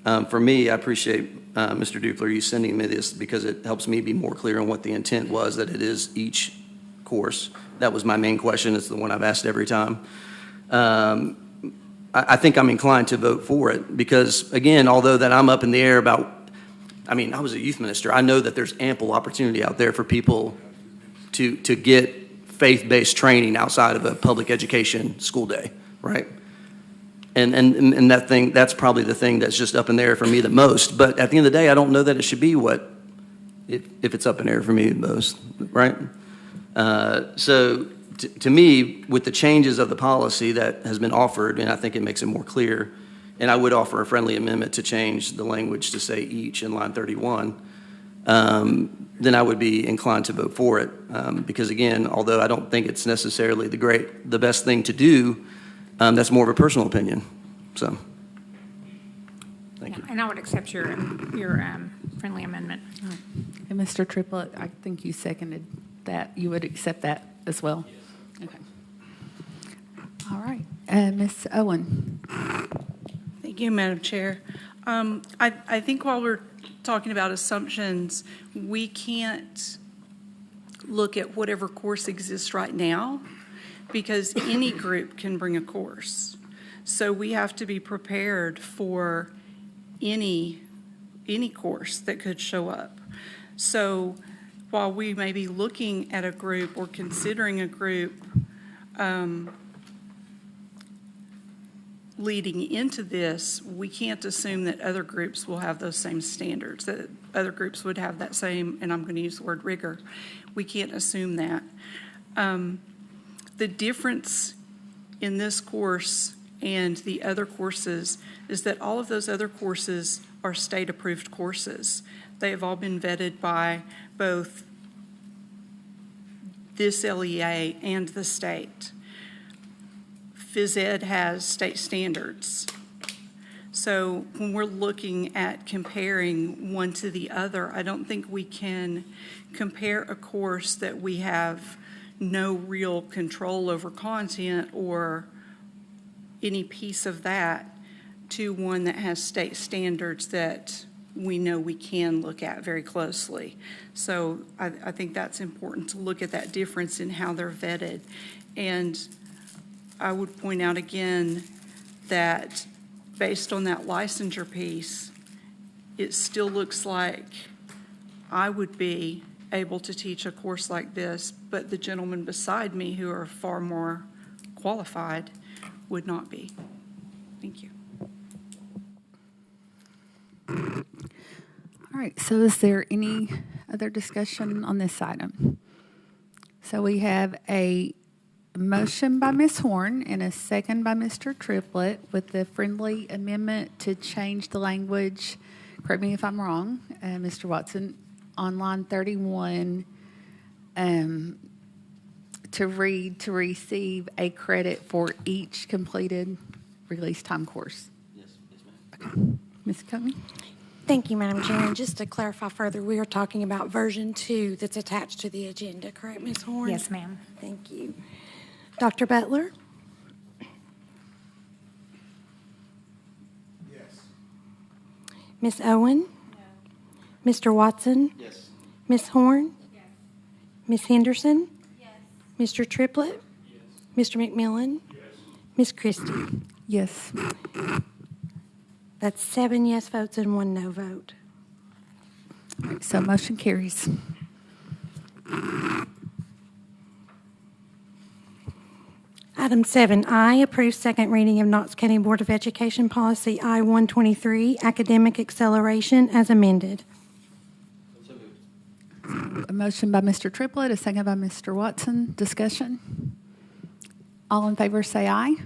For me, I appreciate Mr. Dupler, you sending me this because it helps me be more clear on what the intent was, that it is each course. That was my main question. It's the one I've asked every time. I think I'm inclined to vote for it because, again, although that I'm up in the air about, I was a youth minister. I know that there's ample opportunity out there for people to get faith-based training outside of a public education school day, right? And that's probably the thing that's just up in the air for me the most. But at the end of the day, I don't know that it should be if it's up in the air for me the most, right? So to me, with the changes of the policy that has been offered, and I think it makes it more clear, and I would offer a friendly amendment to change the language to say each in line 31, then I would be inclined to vote for it. Because again, although I don't think it's necessarily the best thing to do, that's more of a personal opinion. So, thank you. And I would accept your friendly amendment. And Mr. Triplett, I think you seconded that. You would accept that as well? Yes. Okay. All right. Ms. Owen. Thank you, Madam Chair. I think while we're talking about assumptions, we can't look at whatever course exists right now because any group can bring a course. So we have to be prepared for any course that could show up. So while we may be looking at a group or considering a group leading into this, we can't assume that other groups will have those same standards, that other groups would have that same, and I'm going to use the word rigor. We can't assume that. The difference in this course and the other courses is that all of those other courses are state-approved courses. They have all been vetted by both this LEA and the state. Phys Ed has state standards. So when we're looking at comparing one to the other, I don't think we can compare a course that we have no real control over content or any piece of that to one that has state standards that we know we can look at very closely. So I think that's important to look at that difference in how they're vetted. And I would point out again that based on that licensure piece, it still looks like I would be able to teach a course like this, but the gentlemen beside me who are far more qualified would not be. Thank you. All right, so is there any other discussion on this item? So we have a motion by Ms. Horn and a second by Mr. Triplett with the friendly amendment to change the language, correct me if I'm wrong, Mr. Watson, on line 31, to read to receive a credit for each completed release time course. Yes, ma'am. Okay. Ms. Covey? Thank you, Madam Chair. And just to clarify further, we are talking about version 2 that's attached to the agenda, correct, Ms. Horn? Yes, ma'am. Thank you. Dr. Butler? Yes. Ms. Owen? No. Mr. Watson? Yes. Ms. Horn? Yes. Ms. Henderson? Yes. Mr. Triplett? Yes. Mr. McMillan? Yes. Ms. Christie? Yes. That's 7 yes votes and 1 no vote. So motion carries. Item 7I, approve second reading of Knox County Board of Education Policy I-123, Academic Acceleration as amended. A motion by Mr. Triplett, a second by Mr. Watson. Discussion? All in favor say aye. Aye.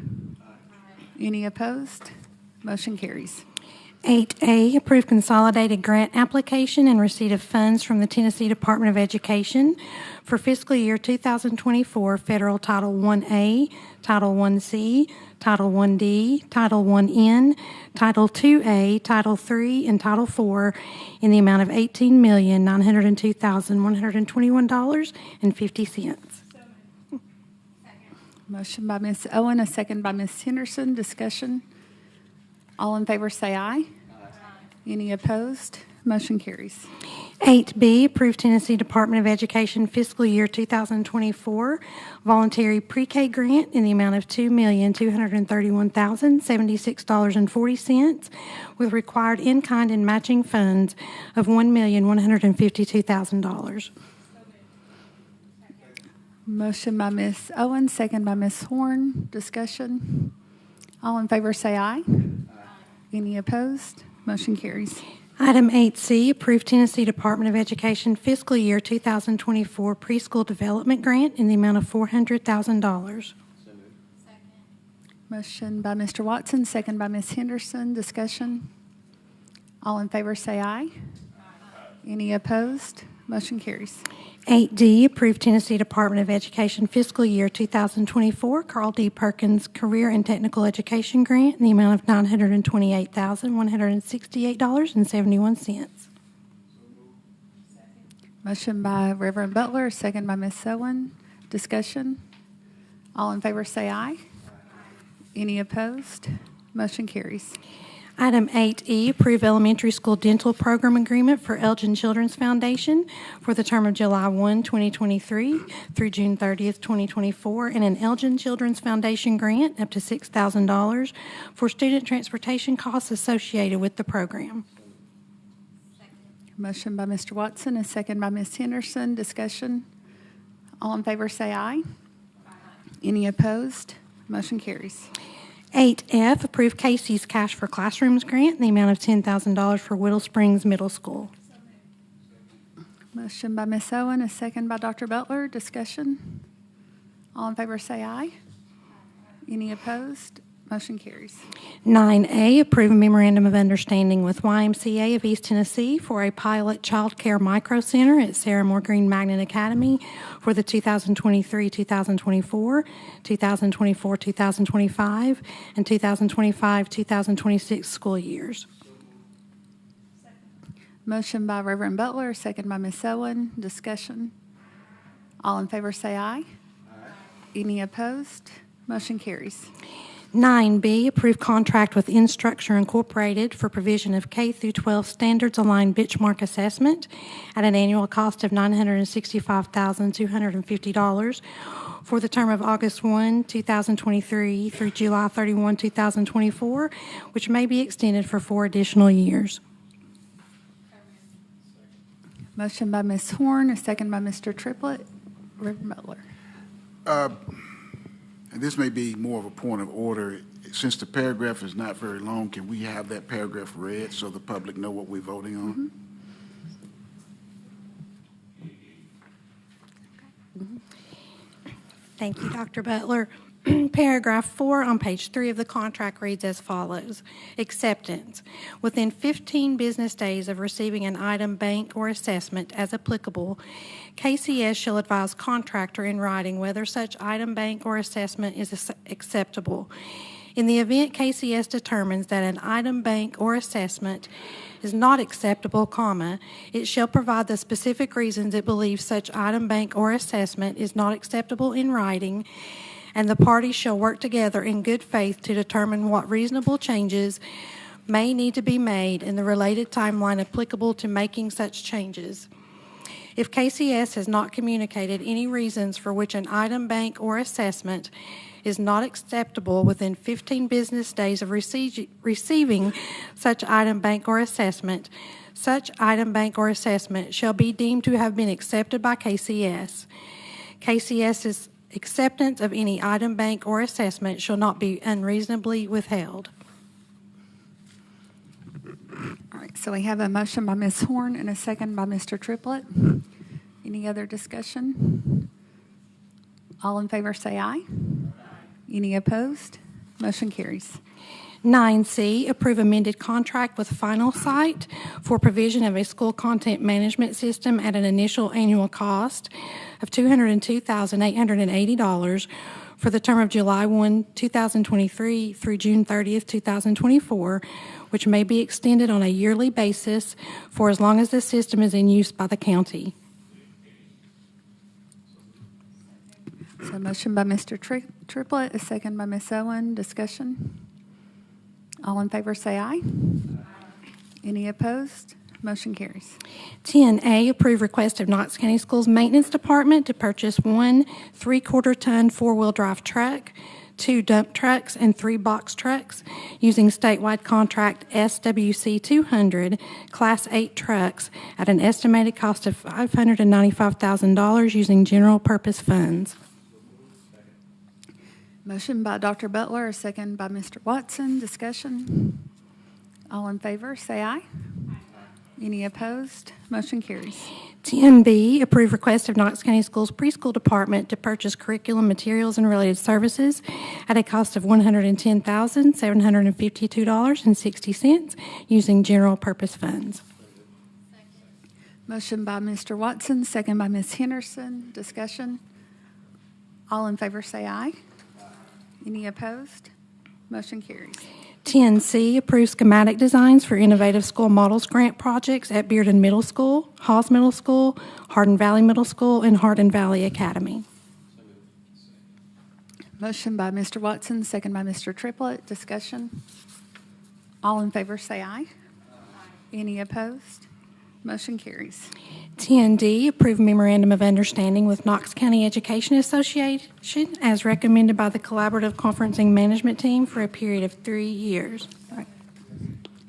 Any opposed? Motion carries. 8A, approve consolidated grant application and receipt of funds from the Tennessee Department of Education for fiscal year 2024 Federal Title 1A, Title 1C, Title 1D, Title 1N, Title 2A, Title 3, and Title 4 in the amount of $18,902,121.50. Motion by Ms. Owen, a second by Ms. Henderson. Discussion? All in favor say aye. Aye. Any opposed? Motion carries. 8B, approve Tennessee Department of Education fiscal year 2024 voluntary pre-K grant in the amount of $2,231,076.40 with required in-kind and matching funds of $1,152,000. Motion by Ms. Owen, second by Ms. Horn. Discussion? All in favor say aye. Aye. Any opposed? Motion carries. Item 8C, approve Tennessee Department of Education fiscal year 2024 preschool development grant in the amount of $400,000. Motion by Mr. Watson, second by Ms. Henderson. Discussion? All in favor say aye. Aye. Any opposed? Motion carries. 8D, approve Tennessee Department of Education fiscal year 2024 Carl D. Perkins Career and Technical Education Grant in the amount of $928,168.71. Motion by Reverend Butler, second by Ms. Owen. Discussion? All in favor say aye. Aye. Any opposed? Motion carries. Item 8E, approve elementary school dental program agreement for Elgin Children's Foundation for the term of July 1, 2023 through June 30th, 2024, and an Elgin Children's Foundation grant up to $6,000 for student transportation costs associated with the program. Motion by Mr. Watson, a second by Ms. Henderson. Discussion? All in favor say aye. Aye. Any opposed? Motion carries. 8F, approve Casey's Cash for Classrooms grant in the amount of $10,000 for Whittle Springs Middle School. Motion by Ms. Owen, a second by Dr. Butler. Discussion? All in favor say aye. Any opposed? Motion carries. 9A, approve a memorandum of understanding with YMCA of East Tennessee for a pilot child care micro center at Sarah Moore Green Magnet Academy for the 2023-2024, 2024-2025, and 2025-2026 school years. Motion by Reverend Butler, second by Ms. Owen. Discussion? All in favor say aye. Any opposed? Motion carries. 9B, approve contract with Instructure Incorporated for provision of K through 12 standards-aligned benchmark assessment at an annual cost of $965,250 for the term of August 1, 2023 through July 31, 2024, which may be extended for 4 additional years. Motion by Ms. Horn, a second by Mr. Triplett. Reverend Butler. And this may be more of a point of order. Since the paragraph is not very long, can we have that paragraph read so the public know what we're voting on? Thank you, Dr. Butler. Paragraph 4 on page 3 of the contract reads as follows. Acceptance. Within 15 business days of receiving an item, bank, or assessment as applicable, KCS shall advise contractor in writing whether such item, bank, or assessment is acceptable. In the event KCS determines that an item, bank, or assessment is not acceptable, it shall provide the specific reasons it believes such item, bank, or assessment is not acceptable in writing, and the parties shall work together in good faith to determine what reasonable changes may need to be made in the related timeline applicable to making such changes. If KCS has not communicated any reasons for which an item, bank, or assessment is not acceptable within 15 business days of receiving such item, bank, or assessment, such item, bank, or assessment shall be deemed to have been accepted by KCS. KCS's acceptance of any item, bank, or assessment shall not be unreasonably withheld. All right, so we have a motion by Ms. Horn and a second by Mr. Triplett. Any other discussion? All in favor say aye. Any opposed? Motion carries. 9C, approve amended contract with Final Site for provision of a school content management system at an initial annual cost of $202,880 for the term of July 1, 2023 through June 30th, 2024, which may be extended on a yearly basis for as long as the system is in use by the county. So motion by Mr. Triplett, a second by Ms. Owen. Discussion? All in favor say aye. Any opposed? Motion carries. 10A, approve request of Knox County Schools Maintenance Department to purchase 1 3/4-ton four-wheel drive truck, 2 dump trucks, and 3 box trucks using statewide contract SWC 200 Class 8 trucks at an estimated cost of $595,000 using general purpose funds. Motion by Dr. Butler, a second by Mr. Watson. Discussion? All in favor, say aye. Any opposed? Motion carries. 10B, approve request of Knox County Schools Preschool Department to purchase curriculum materials and related services at a cost of $110,752.60 using general purpose funds. Motion by Mr. Watson, second by Ms. Henderson. Discussion? All in favor, say aye. Any opposed? Motion carries. 10C, approve schematic designs for innovative school models grant projects at Bearden Middle School, Hawes Middle School, Hardin Valley Middle School, and Hardin Valley Academy. Motion by Mr. Watson, second by Mr. Triplett. Discussion? All in favor, say aye. Any opposed? Motion carries. 10D, approve memorandum of understanding with Knox County Education Association as recommended by the Collaborative Conferencing Management Team for a period of 3 years. All right.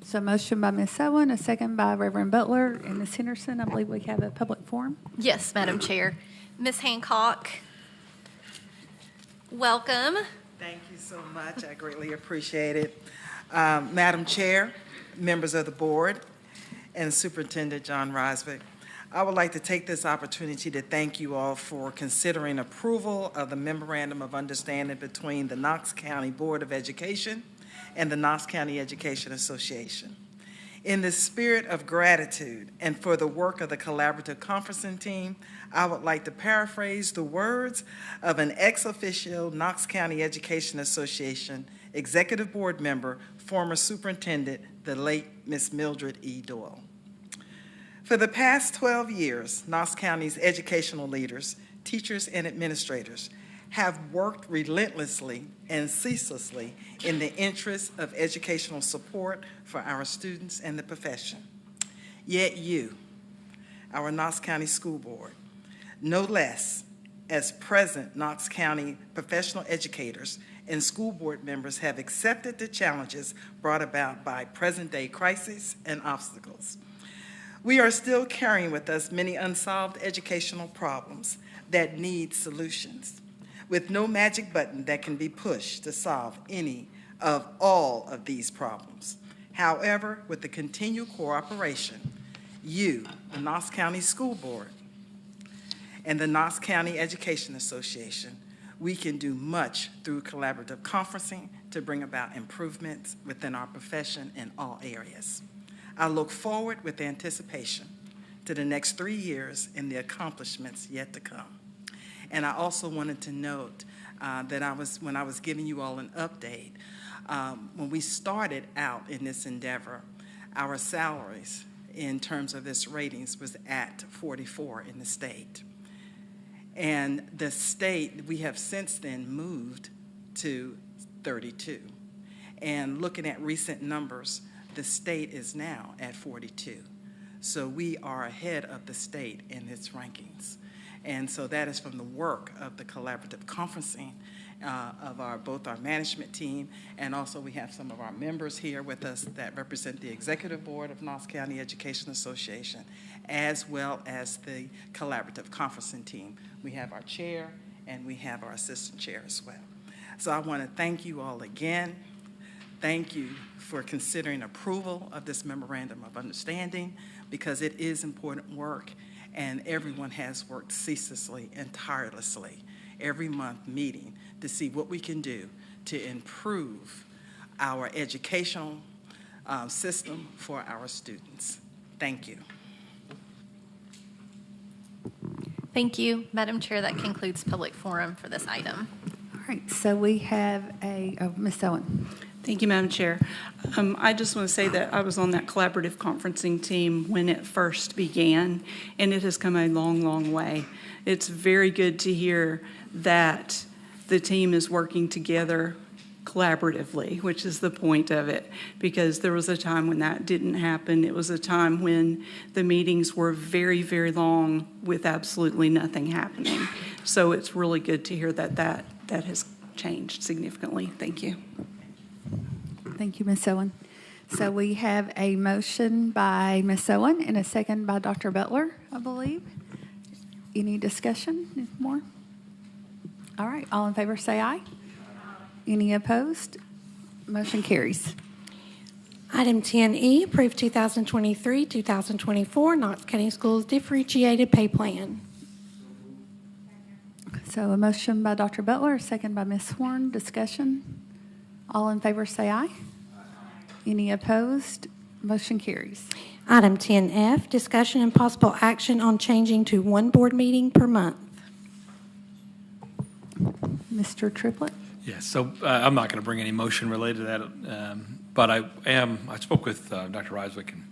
So motion by Ms. Owen, a second by Reverend Butler and Ms. Henderson. I believe we have a public forum. Yes, Madam Chair. Ms. Hancock, welcome. Thank you so much. I greatly appreciate it. Madam Chair, members of the board, and Superintendent John Rosvick, I would like to take this opportunity to thank you all for considering approval of the Memorandum of Understanding between the Knox County Board of Education and the Knox County Education Association. In the spirit of gratitude and for the work of the Collaborative Conferencing Team, I would like to paraphrase the words of an ex officio Knox County Education Association Executive Board member, former Superintendent, the late Miss Mildred E. Doyle. For the past 12 years, Knox County's educational leaders, teachers, and administrators have worked relentlessly and ceaselessly in the interest of educational support for our students and the profession. Yet you, our Knox County School Board, no less as present Knox County professional educators and school board members, have accepted the challenges brought about by present-day crises and obstacles. We are still carrying with us many unsolved educational problems that need solutions, with no magic button that can be pushed to solve any of all of these problems. However, with the continued cooperation, you, the Knox County School Board, and the Knox County Education Association, we can do much through collaborative conferencing to bring about improvements within our profession in all areas. I look forward with anticipation to the next 3 years and the accomplishments yet to come. And I also wanted to note that when I was giving you all an update, when we started out in this endeavor, our salaries in terms of this ratings was at 44 in the state. And the state, we have since then moved to 32. And looking at recent numbers, the state is now at 42. So we are ahead of the state in its rankings. And so that is from the work of the collaborative conferencing of both our management team, and also we have some of our members here with us that represent the Executive Board of Knox County Education Association, as well as the collaborative conferencing team. We have our chair and we have our assistant chair as well. So I want to thank you all again. Thank you for considering approval of this memorandum of understanding, because it is important work, and everyone has worked ceaselessly and tirelessly every month meeting to see what we can do to improve our educational system for our students. Thank you. Thank you, Madam Chair. That concludes public forum for this item. All right, so we have Ms. Owen. Thank you, Madam Chair. I just want to say that I was on that collaborative conferencing team when it first began, and it has come a long, long way. It's very good to hear that the team is working together collaboratively, which is the point of it, because there was a time when that didn't happen. It was a time when the meetings were very, very long with absolutely nothing happening. So it's really good to hear that has changed significantly. Thank you. Thank you, Ms. Owen. So we have a motion by Ms. Owen and a second by Dr. Butler, I believe. Any discussion more? All right, all in favor say aye. Any opposed? Motion carries. Item 10E, approve 2023-2024 Knox County Schools Differentiated Pay Plan. So a motion by Dr. Butler, a second by Ms. Horn. Discussion? All in favor say aye. Any opposed? Motion carries. Item 10F, discussion and possible action on changing to one board meeting per month. Mr. Triplett? Yes, so I'm not going to bring any motion related to that, but I spoke with Dr. Reiswick and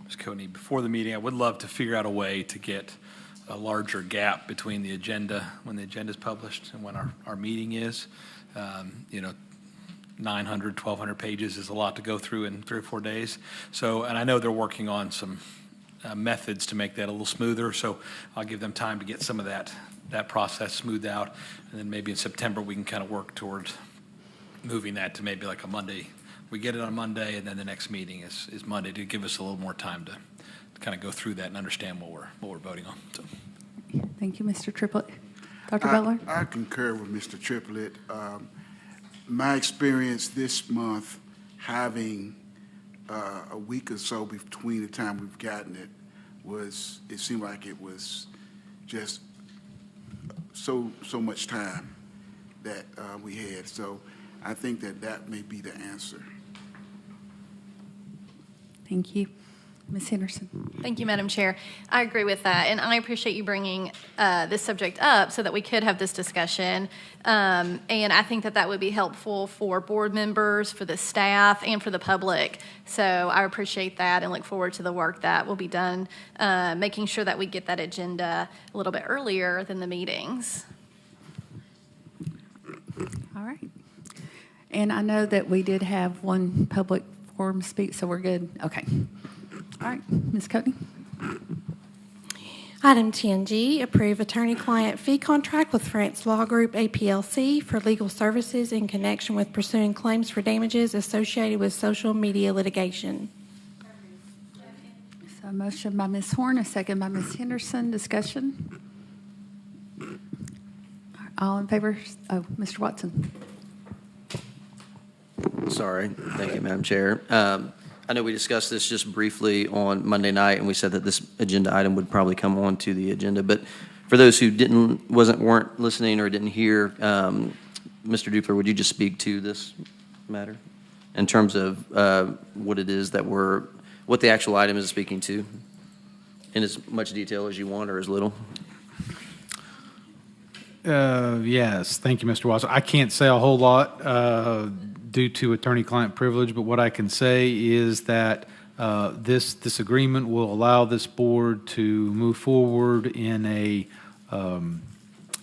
Ms. Coney before the meeting. I would love to figure out a way to get a larger gap between the agenda, when the agenda is published, and when our meeting is. 900, 1,200 pages is a lot to go through in 3 or 4 days. So, and I know they're working on some methods to make that a little smoother, so I'll give them time to get some of that process smoothed out, and then maybe in September we can kind of work toward moving that to maybe like a Monday. We get it on Monday, and then the next meeting is Monday, to give us a little more time to kind of go through that and understand what we're voting on. So. Thank you, Mr. Triplett. Dr. Butler? I concur with Mr. Triplett. My experience this month, having a week or so between the time we've gotten it, it seemed like it was just so much time that we had. So I think that may be the answer. Thank you. Ms. Henderson. Thank you, Madam Chair. I agree with that, and I appreciate you bringing this subject up so that we could have this discussion. And I think that would be helpful for board members, for the staff, and for the public. So I appreciate that and look forward to the work that will be done, making sure that we get that agenda a little bit earlier than the meetings. All right. And I know that we did have one public forum speak, so we're good. Okay. All right, Ms. Courtney. Item 10G, approve attorney-client fee contract with France Law Group, APLC, for legal services in connection with pursuing claims for damages associated with social media litigation. So a motion by Ms. Horn, a second by Ms. Henderson. Discussion? All in favor? Oh, Mr. Watson. Sorry. Thank you, Madam Chair. I know we discussed this just briefly on Monday night, and we said that this agenda item would probably come on to the agenda. But for those who weren't listening or didn't hear, Mr. Dupler, would you just speak to this matter in terms of what it is that what the actual item is speaking to, in as much detail as you want or as little? Yes, thank you, Mr. Watson. I can't say a whole lot due to attorney-client privilege, but what I can say is that this agreement will allow this board to move forward in a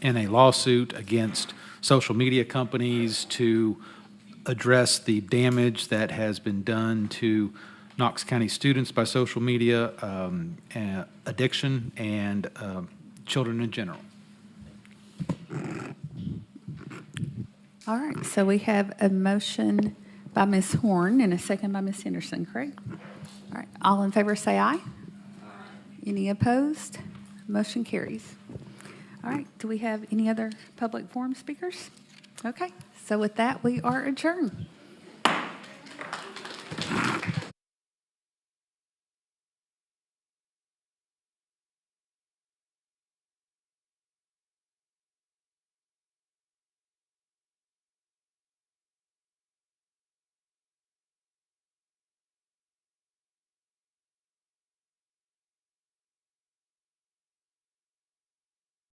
lawsuit against social media companies to address the damage that has been done to Knox County students by social media, addiction, and children in general. All right, so we have a motion by Ms. Horn and a second by Ms. Henderson, correct? All right, all in favor say aye. Any opposed? Motion carries. All right, do we have any other public forum speakers? Okay, so with that, we are adjourned.